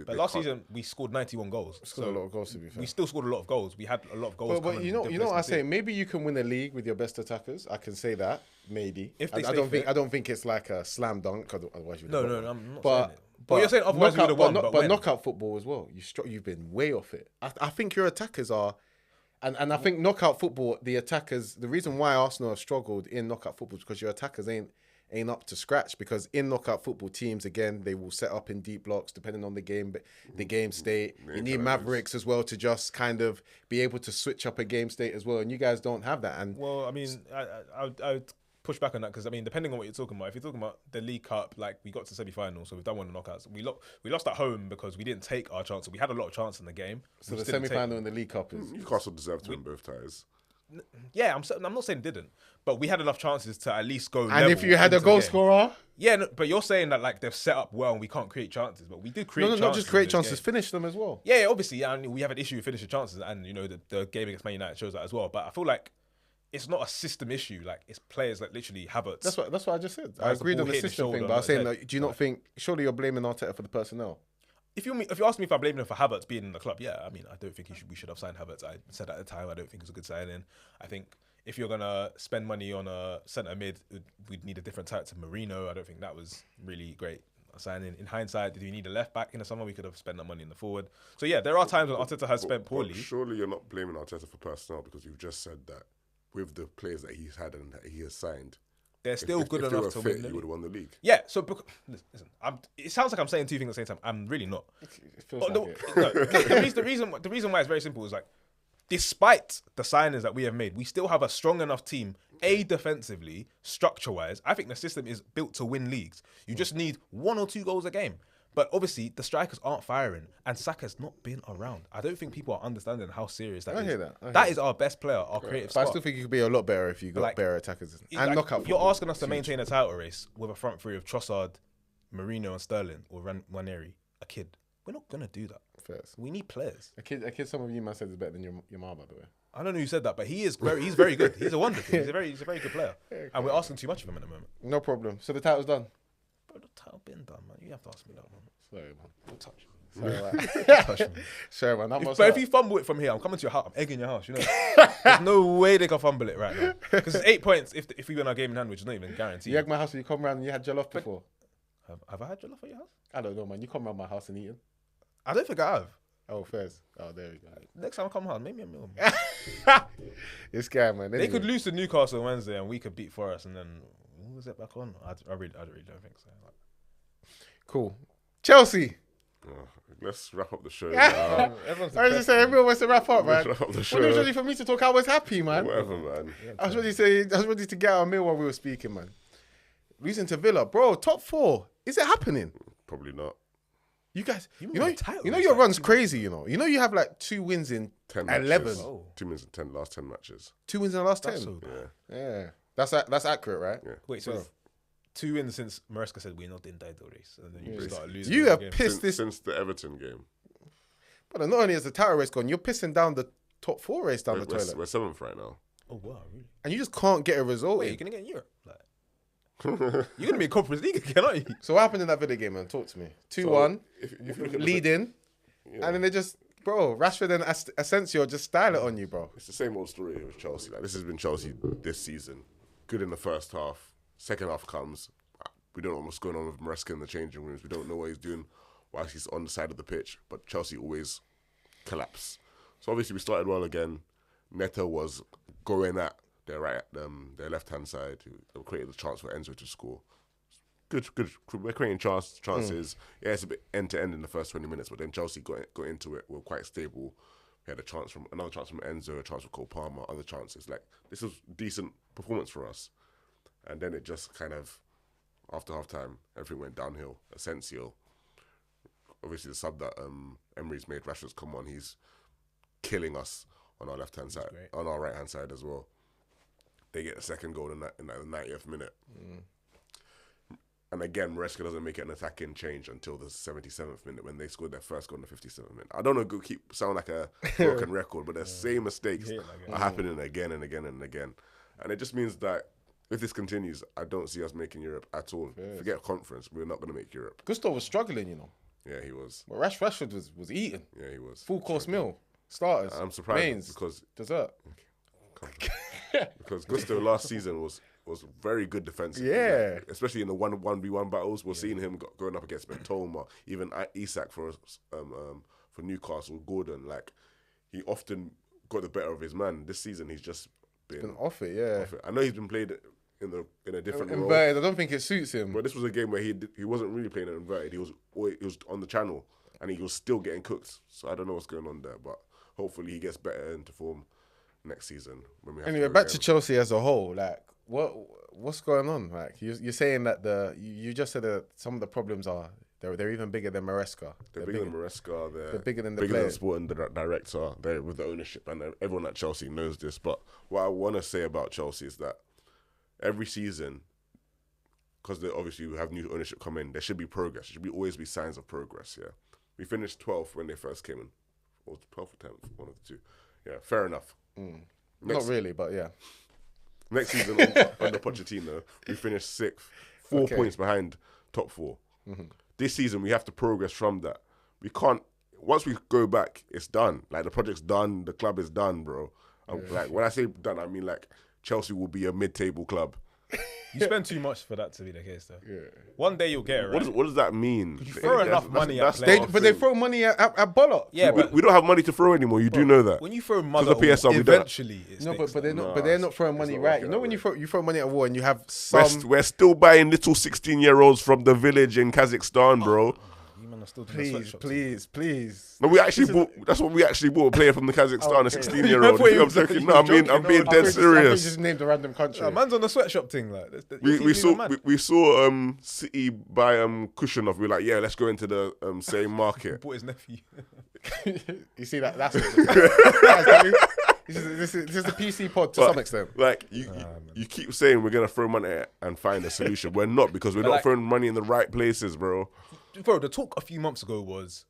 [SPEAKER 3] But last season, we scored 91 goals.
[SPEAKER 1] Scored a lot of goals, to be fair.
[SPEAKER 3] We still scored a lot of goals. We had a lot of goals.
[SPEAKER 1] But
[SPEAKER 3] coming
[SPEAKER 1] you know
[SPEAKER 3] from
[SPEAKER 1] what I
[SPEAKER 3] different
[SPEAKER 1] say.
[SPEAKER 3] places.
[SPEAKER 1] Maybe you can win a league with your best attackers. I can say that maybe.
[SPEAKER 3] If they
[SPEAKER 1] I
[SPEAKER 3] stay
[SPEAKER 1] don't think
[SPEAKER 3] fit.
[SPEAKER 1] I don't think it's like a slam dunk. Otherwise, you
[SPEAKER 3] No,
[SPEAKER 1] would
[SPEAKER 3] no,
[SPEAKER 1] have
[SPEAKER 3] no,
[SPEAKER 1] won.
[SPEAKER 3] I'm not saying
[SPEAKER 1] But
[SPEAKER 3] it. But you're saying otherwise we would have won. But when?
[SPEAKER 1] knockout football as well. You've been way off it. I think your attackers are, and I think knockout football. The attackers. The reason why Arsenal have struggled in knockout football is because your attackers ain't up to scratch. Because in knockout football, teams again they will set up in deep blocks depending on the game state. You need mavericks as well to just kind of be able to switch up a game state as well. And you guys don't have that. And
[SPEAKER 3] Well, I mean, I would push back on that because I mean, depending on what you're talking about, if you're talking about the League Cup, like we got to semi-final, so we've done one of the knockouts. We lost at home because we didn't take our chance. We had a lot of chance in the game.
[SPEAKER 1] so
[SPEAKER 3] We
[SPEAKER 1] the
[SPEAKER 3] just didn't
[SPEAKER 1] semi-final in the League Cup is.
[SPEAKER 2] Newcastle deserved to win both ties.
[SPEAKER 3] Yeah, I'm not saying didn't, but we had enough chances to at least go.
[SPEAKER 1] And
[SPEAKER 3] level
[SPEAKER 1] if you had a
[SPEAKER 3] into
[SPEAKER 1] goal
[SPEAKER 3] the game.
[SPEAKER 1] scorer,
[SPEAKER 3] Yeah, no, but you're saying that like they've set up well and we can't create chances, but we do create.
[SPEAKER 1] no,
[SPEAKER 3] chances
[SPEAKER 1] not just create
[SPEAKER 3] in this
[SPEAKER 1] chances,
[SPEAKER 3] game.
[SPEAKER 1] finish them as well.
[SPEAKER 3] Yeah, obviously, and we have an issue with finishing chances, and you know the game against Man United shows that as well. But I feel like it's not a system issue. Like it's players like literally Havertz.
[SPEAKER 1] That's what I just said. I
[SPEAKER 3] That's the
[SPEAKER 1] agreed
[SPEAKER 3] ball
[SPEAKER 1] on the
[SPEAKER 3] hitting his
[SPEAKER 1] system
[SPEAKER 3] shoulder
[SPEAKER 1] thing,
[SPEAKER 3] and
[SPEAKER 1] but I was
[SPEAKER 3] not his
[SPEAKER 1] saying,
[SPEAKER 3] head.
[SPEAKER 1] like, do you not think? Surely you're blaming Arteta for the personnel.
[SPEAKER 3] If you ask me if I blame him for Havertz being in the club, yeah, I mean I don't think we should have signed Havertz. I said at the time I don't think it's a good signing. I think if you're gonna spend money on a centre mid, we'd need a different type to Marino. I don't think that was really great signing. In hindsight, did we need a left back in the summer? We could have spent that money in the forward. So yeah, there are times when Arteta has spent poorly.
[SPEAKER 2] But surely you're not blaming Arteta for personnel because you've just said that with the players that he's had and that he has signed,
[SPEAKER 3] They're still
[SPEAKER 2] if
[SPEAKER 3] good
[SPEAKER 2] they were
[SPEAKER 3] enough to
[SPEAKER 2] fit,
[SPEAKER 3] win the
[SPEAKER 2] you would
[SPEAKER 3] league.
[SPEAKER 2] have won the league.
[SPEAKER 3] Yeah, so listen, it sounds like I'm saying two things at the same time. I'm really not.
[SPEAKER 1] It feels
[SPEAKER 3] Oh,
[SPEAKER 1] like
[SPEAKER 3] no,
[SPEAKER 1] it.
[SPEAKER 3] no, the reason why it's very simple is like, despite the signings that we have made, we still have a strong enough team. Defensively, structure-wise, I think the system is built to win leagues. You just need 1 or 2 goals a game. But obviously, the strikers aren't firing, and Saka's not been around. I don't think people are understanding how serious that is.
[SPEAKER 1] I hear that.
[SPEAKER 3] That is our best player, our creative
[SPEAKER 1] But I
[SPEAKER 3] spark.
[SPEAKER 1] still think you could be a lot better if you got
[SPEAKER 3] Like,
[SPEAKER 1] better attackers and
[SPEAKER 3] Like,
[SPEAKER 1] knockout.
[SPEAKER 3] you're
[SPEAKER 1] football.
[SPEAKER 3] asking us to maintain a title race with a front three of Trossard, Marino, and Sterling, or Ranieri, a kid. We're not gonna do that.
[SPEAKER 1] First.
[SPEAKER 3] We need players.
[SPEAKER 1] A kid. Some of you might say is better than your mom, by the way.
[SPEAKER 3] I don't know who said that, but he's very good. He's a wonder kid. He's a very good player, and we're asking too much of him at the moment.
[SPEAKER 1] No problem. So the title's done.
[SPEAKER 3] Bro, the title been done, man. You have to ask me that, man.
[SPEAKER 1] Sorry, man.
[SPEAKER 3] Don't touch.
[SPEAKER 1] Sorry,
[SPEAKER 3] Don't touch me.
[SPEAKER 1] Sorry, man. That must
[SPEAKER 3] But if
[SPEAKER 1] hurt.
[SPEAKER 3] you fumble it from here, I'm coming to your house. I'm egging your house. You know, there's no way they can fumble it right now because it's 8 points if we win our game in hand, which is not even guaranteed.
[SPEAKER 1] You egg my house and you come round and you had jollof before.
[SPEAKER 3] Have I had jollof at your house?
[SPEAKER 1] I don't know, man. You come round my house and eating.
[SPEAKER 3] I don't think I have.
[SPEAKER 1] Oh, Fez. Oh, there we go.
[SPEAKER 3] Next time I come home, maybe a meal.
[SPEAKER 1] This guy, man.
[SPEAKER 3] They could lose to Newcastle on Wednesday and we could beat Forest and then who was it back on? I really don't think so.
[SPEAKER 1] Cool. Chelsea.
[SPEAKER 2] Let's wrap up the show.
[SPEAKER 1] I was just saying, everyone wants to wrap up, man.
[SPEAKER 2] Let's wrap up the show.
[SPEAKER 1] When it was ready for me to talk, I was happy, man.
[SPEAKER 2] Whatever, man.
[SPEAKER 1] I was ready to get our meal while we were speaking, man. Losing to Villa, bro. Top 4. Is it happening?
[SPEAKER 2] Probably not.
[SPEAKER 1] You guys,
[SPEAKER 3] You
[SPEAKER 1] you know
[SPEAKER 3] title,
[SPEAKER 1] your run's crazy. You know you have like 2 wins in
[SPEAKER 2] 10
[SPEAKER 1] 11.
[SPEAKER 2] matches.
[SPEAKER 3] Oh.
[SPEAKER 2] 2 wins in last 10 matches.
[SPEAKER 1] 2 wins in the last 10.
[SPEAKER 3] That's so bad.
[SPEAKER 2] Yeah.
[SPEAKER 1] Yeah, that's accurate, right?
[SPEAKER 2] Yeah.
[SPEAKER 3] Wait, so it's 2 wins since Maresca said we're not in title race, and then you started losing.
[SPEAKER 1] You
[SPEAKER 3] the
[SPEAKER 1] have
[SPEAKER 3] game.
[SPEAKER 1] pissed
[SPEAKER 2] Since the Everton game.
[SPEAKER 1] But not only is the title race gone, you're pissing down the top 4 race down the toilet,
[SPEAKER 2] We're 7th right now.
[SPEAKER 3] Oh wow, really?
[SPEAKER 1] and you just can't get a result.
[SPEAKER 3] Wait,
[SPEAKER 1] in.
[SPEAKER 3] you're gonna get in Europe? Like, you're gonna be in Conference League again, aren't you?
[SPEAKER 1] So what happened in that Villa game, man? Talk to me. 2-1,
[SPEAKER 2] If you look at the-
[SPEAKER 1] leading, and then they just, bro, Rashford and Asensio just style it on you, bro.
[SPEAKER 2] It's the same old story with Chelsea. Like, this has been Chelsea this season. Good in the first half. Second half comes. We don't know what's going on with Maresca in the changing rooms. We don't know what he's doing whilst he's on the side of the pitch. But Chelsea always collapse. So obviously we started well again. Neto was going at their their left hand side. They created the chance for Enzo to score. Good. We're creating chances. Yeah, it's a bit end to end in the first 20 minutes, but then Chelsea got into it. We're quite stable. We had another chance from Enzo, a chance from Cole Palmer, other chances. Like, this was decent performance for us. And then it just kind of, after half time, everything went downhill. Asensio, obviously the sub that Emery's made, Rashford's come on, he's killing us on our left hand side, on our right hand side as well. They get a second goal in the 90th minute. And again, Maresca doesn't make it an attacking change until the 77th minute when they scored their first goal in the 57th minute. I don't know, sound like a broken record, but the same mistakes are happening again and again and again. And it just means that if this continues, I don't see us making Europe at all. Forget conference, we're not going to make Europe.
[SPEAKER 1] Gusto was struggling, you know.
[SPEAKER 2] Yeah, he was.
[SPEAKER 1] But Rashford was eating.
[SPEAKER 2] Yeah, he was.
[SPEAKER 1] Full course meal. Starters.
[SPEAKER 2] I'm surprised
[SPEAKER 1] mains,
[SPEAKER 2] because
[SPEAKER 1] dessert.
[SPEAKER 2] because Gusto last season was very good defensively.
[SPEAKER 1] Yeah.
[SPEAKER 2] Especially in the 1v1 battles. We're seeing him going up against Matoma, even Isak for Newcastle, Gordon. Like, he often got the better of his man. This season, he's just been
[SPEAKER 1] off it, yeah.
[SPEAKER 2] off it. I know he's been played in a different role.
[SPEAKER 1] Inverted, I don't think it suits him.
[SPEAKER 2] But this was a game where he wasn't really playing it inverted. He was on the channel, and he was still getting cooked. So I don't know what's going on there, but hopefully he gets better into form next season. When we have
[SPEAKER 1] Anyway, back to Chelsea as a whole. Like, what's going on? Like, you're saying that you just said that some of the problems are they're even bigger than Maresca.
[SPEAKER 2] They're bigger than Maresca.
[SPEAKER 1] They're bigger than the
[SPEAKER 2] bigger than
[SPEAKER 1] players.
[SPEAKER 2] the sporting director. They're with the ownership, and everyone at Chelsea knows this. But what I want to say about Chelsea is that every season, because obviously we have new ownership come in, there should be progress. There should always be signs of progress. Yeah, we finished 12th when they first came in, or 12th or 10th, one of the two. Yeah, fair enough.
[SPEAKER 1] Not really, but yeah.
[SPEAKER 2] Next season under Pochettino, we finished 6th, 4 points behind top 4. This season we have to progress from that. We can't. Once we go back, it's done. Like, the project's done, the club is done, bro. Like, when I say done, I mean like Chelsea will be a mid-table club.
[SPEAKER 3] You spend too much for that to be the case, though.
[SPEAKER 1] Yeah.
[SPEAKER 3] One day you'll get it right.
[SPEAKER 2] What does that mean?
[SPEAKER 3] You throw enough money at
[SPEAKER 2] that's
[SPEAKER 3] players.
[SPEAKER 2] not a
[SPEAKER 1] But they
[SPEAKER 2] thing.
[SPEAKER 1] throw money at Bollock.
[SPEAKER 3] Yeah,
[SPEAKER 2] we,
[SPEAKER 3] but
[SPEAKER 2] we don't have money to throw anymore. You do know that.
[SPEAKER 3] when you throw money,
[SPEAKER 2] the PSL, we don't-
[SPEAKER 3] eventually it
[SPEAKER 1] No,
[SPEAKER 3] sticks,
[SPEAKER 1] but they're
[SPEAKER 3] though.
[SPEAKER 1] not. But they're not throwing
[SPEAKER 2] it's
[SPEAKER 1] money
[SPEAKER 2] not
[SPEAKER 1] right.
[SPEAKER 2] working
[SPEAKER 1] You know
[SPEAKER 2] that
[SPEAKER 1] when
[SPEAKER 2] way.
[SPEAKER 1] you throw money at war and you have some.
[SPEAKER 2] We're still buying little 16-year-olds from the village in Kazakhstan, bro.
[SPEAKER 3] You man are still doing the
[SPEAKER 1] Please,
[SPEAKER 3] sweatshop
[SPEAKER 1] please.
[SPEAKER 2] No, we actually bought. That's what we actually bought. A player from the Kazakhstan, a
[SPEAKER 1] Okay.
[SPEAKER 2] 16-year-old.
[SPEAKER 1] I thought
[SPEAKER 2] I'm joking. No, I'm being dead
[SPEAKER 1] I
[SPEAKER 2] serious.
[SPEAKER 1] just named a random country.
[SPEAKER 3] thing. Man's on the sweatshop thing, like
[SPEAKER 2] We saw City buy Kushunov. We were like, yeah, let's go into the same market.
[SPEAKER 3] bought his nephew.
[SPEAKER 1] You see that? That's this is the PC pod to
[SPEAKER 2] But,
[SPEAKER 1] some extent.
[SPEAKER 2] Like, you keep saying we're gonna throw money at it and find a solution. We're not, because we're not
[SPEAKER 3] like-
[SPEAKER 2] throwing money in the right places, bro.
[SPEAKER 3] Bro, the talk a few months ago was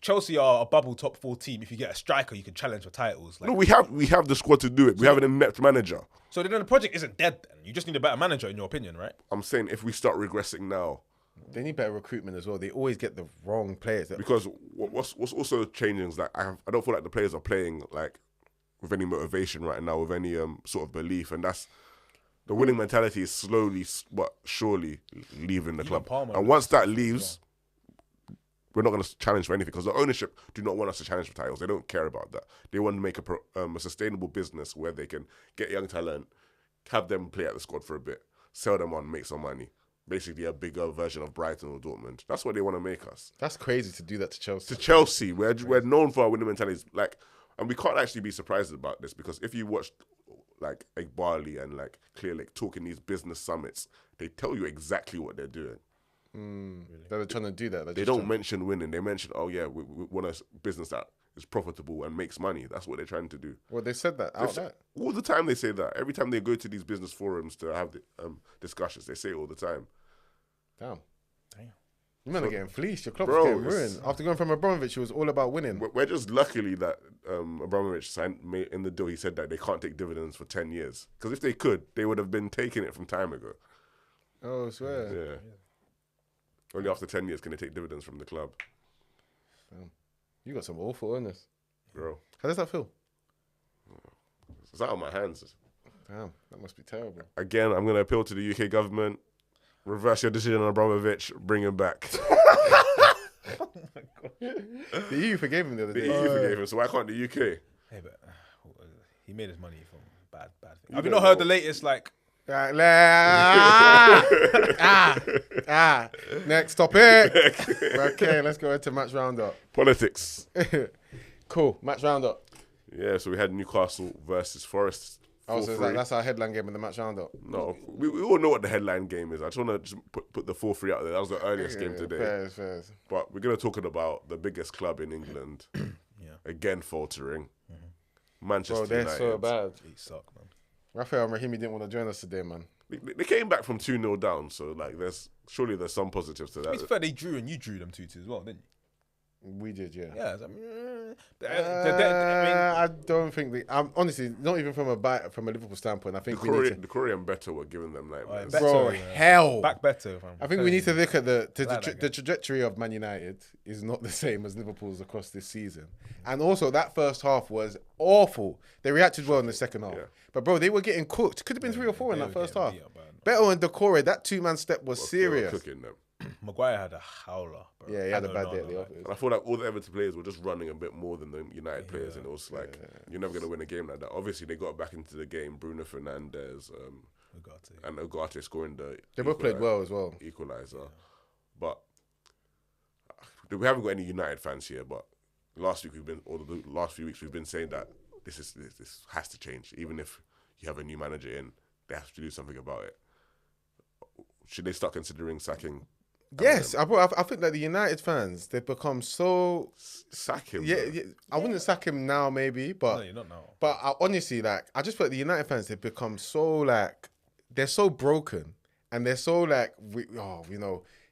[SPEAKER 3] Chelsea are a bubble top 4 team. If you get a striker, you can challenge for titles. Like,
[SPEAKER 2] No, we have the squad to do it. We have an inept manager.
[SPEAKER 3] so then the project isn't dead. Then you just need a better manager, in your opinion, right?
[SPEAKER 2] I'm saying if we start regressing now,
[SPEAKER 1] They need better recruitment as well. They always get the wrong players.
[SPEAKER 2] because what's also changing is that I don't feel like the players are playing like with any motivation right now, with any sort of belief, and that's the winning mentality is slowly but surely leaving the club.
[SPEAKER 3] Palmer
[SPEAKER 2] And once that leaves, we're not going to challenge for anything because the ownership do not want us to challenge for titles. They don't care about that. They want to make a sustainable business where they can get young talent, have them play at the squad for a bit, sell them on, make some money. Basically, a bigger version of Brighton or Dortmund. That's what they want to make us.
[SPEAKER 1] That's crazy to do that to Chelsea.
[SPEAKER 2] To Chelsea, we're known for our winning mentalities. Like, and we can't actually be surprised about this because if you watch like Barley and like Clearlake talking these business summits, they tell you exactly what they're doing.
[SPEAKER 1] They're trying to do that.
[SPEAKER 2] They don't mention winning. They mention, oh yeah, we want a business that is profitable and makes money. That's what they're trying to do.
[SPEAKER 1] Well, they said that out there.
[SPEAKER 2] All the time they say that. Every time they go to these business forums to have the, discussions, they say it all the time.
[SPEAKER 1] Damn. You men are getting fleeced. Your club's
[SPEAKER 2] Bro,
[SPEAKER 1] getting ruined. After going from Abramovich, it was all about winning.
[SPEAKER 2] We're just luckily that Abramovich made in the deal. He said that they can't take dividends for 10 years. Because if they could, they would have been taking it from time ago.
[SPEAKER 1] Oh, I swear.
[SPEAKER 2] Yeah. Only after 10 years can they take dividends from the club.
[SPEAKER 1] Damn. You got some awful illness.
[SPEAKER 2] Bro.
[SPEAKER 1] How does that feel?
[SPEAKER 2] It's out of my hands.
[SPEAKER 1] Damn, that must be terrible.
[SPEAKER 2] Again, I'm going to appeal to the UK government. Reverse your decision on Abramovich. Bring him back.
[SPEAKER 1] Oh my God. The EU forgave him the other
[SPEAKER 2] The
[SPEAKER 1] day.
[SPEAKER 2] EU forgave him, so why can't the UK?
[SPEAKER 3] Hey, but he made his money from bad things. Have you not heard the latest, like...
[SPEAKER 1] Next topic. Okay, let's go into match roundup.
[SPEAKER 2] Politics.
[SPEAKER 1] Cool, match roundup.
[SPEAKER 2] Yeah, so we had Newcastle versus Forest.
[SPEAKER 1] Oh, so that's our headline game in the match roundup.
[SPEAKER 2] No, we all know what the headline game is. I just want to put the 4-3 out there. That was the earliest game today.
[SPEAKER 1] Fair.
[SPEAKER 2] But we're going to talk about the biggest club in England. Again, faltering. Manchester
[SPEAKER 1] Bro, they're
[SPEAKER 2] United.
[SPEAKER 1] so bad.
[SPEAKER 3] They suck, man.
[SPEAKER 1] Rafael and Rahimi didn't want to join us today, man.
[SPEAKER 2] They came back from 2-0 down, so like there's some positives to
[SPEAKER 3] To be
[SPEAKER 2] that.
[SPEAKER 3] fair, they drew and you drew them 2-2 as well, didn't you?
[SPEAKER 1] We did, yeah.
[SPEAKER 3] Yeah. I mean,
[SPEAKER 1] I don't think honestly, not even from a Liverpool standpoint. I think we need to.
[SPEAKER 2] The Korean better were giving them nightmares.
[SPEAKER 3] Better,
[SPEAKER 1] Bro, hell.
[SPEAKER 3] back better.
[SPEAKER 1] I think we need to look at the
[SPEAKER 3] that game.
[SPEAKER 1] trajectory of Man United is not the same as Liverpool's across this season. And also, that first half was awful. They reacted well in the second half.
[SPEAKER 2] Yeah.
[SPEAKER 1] But, bro, they were getting cooked. Could have been 3 or 4 in that first half.
[SPEAKER 3] beat up, man.
[SPEAKER 1] Beto and Decore, that 2-man step was
[SPEAKER 2] They were
[SPEAKER 1] serious.
[SPEAKER 2] cooking them.
[SPEAKER 3] Maguire had a howler, bro.
[SPEAKER 1] Yeah, he had a bad day at the office.
[SPEAKER 2] And I feel like all the Everton players were just running a bit more than the United players, and it was like you're never gonna win a game like that. Obviously, they got back into the game. Bruno Fernandes and Ugarte scoring the.
[SPEAKER 1] They both played well as well.
[SPEAKER 2] Equalizer, but we haven't got any United fans here. But last week the last few weeks we've been saying that this has to change. Even if you have a new manager in, they have to do something about it. Should they start considering sacking?
[SPEAKER 1] Yes, I think that the United fans, they've become so...
[SPEAKER 2] Sack him.
[SPEAKER 1] Yeah, I wouldn't sack him now, maybe, but...
[SPEAKER 3] No, you're not now.
[SPEAKER 1] But honestly, like, I just feel like the United fans, they've become so, like... They're so broken. And they're so, like...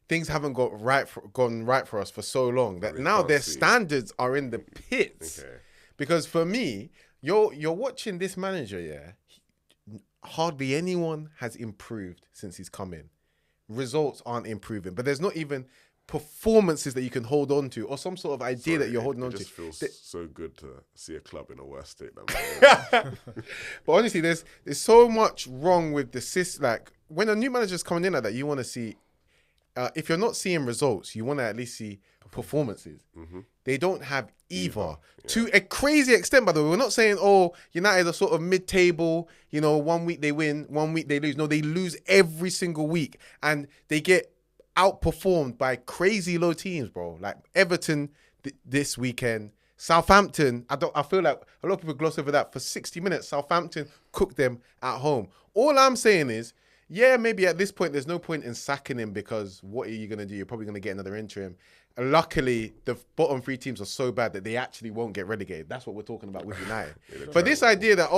[SPEAKER 1] things haven't gone right for us for so long that now their standards are in the pits.
[SPEAKER 2] Okay.
[SPEAKER 1] Because for me, you're watching this manager, yeah? Hardly anyone has improved since he's come in. Results aren't improving, but there's not even performances that you can hold on to or some sort of idea that you're holding on to.
[SPEAKER 2] It just feels so good to see a club in a worse state than
[SPEAKER 1] But honestly, there's so much wrong with the system. Like, when a new manager's coming in like that, you want to see, if you're not seeing results, you want to at least see performances.
[SPEAKER 2] Mm-hmm.
[SPEAKER 1] They don't have either. To a crazy extent, by the way. We're not saying, United are sort of mid-table, 1 week they win, 1 week they lose. No, they lose every single week. And they get outperformed by crazy low teams, bro. Like Everton this weekend. Southampton, I feel like a lot of people gloss over that. For 60 minutes, Southampton cooked them at home. All I'm saying is, yeah, maybe at this point, there's no point in sacking him because what are you going to do? You're probably going to get another interim. Luckily, the bottom 3 teams are so bad that they actually won't get relegated. That's what we're talking about with United. But this idea that,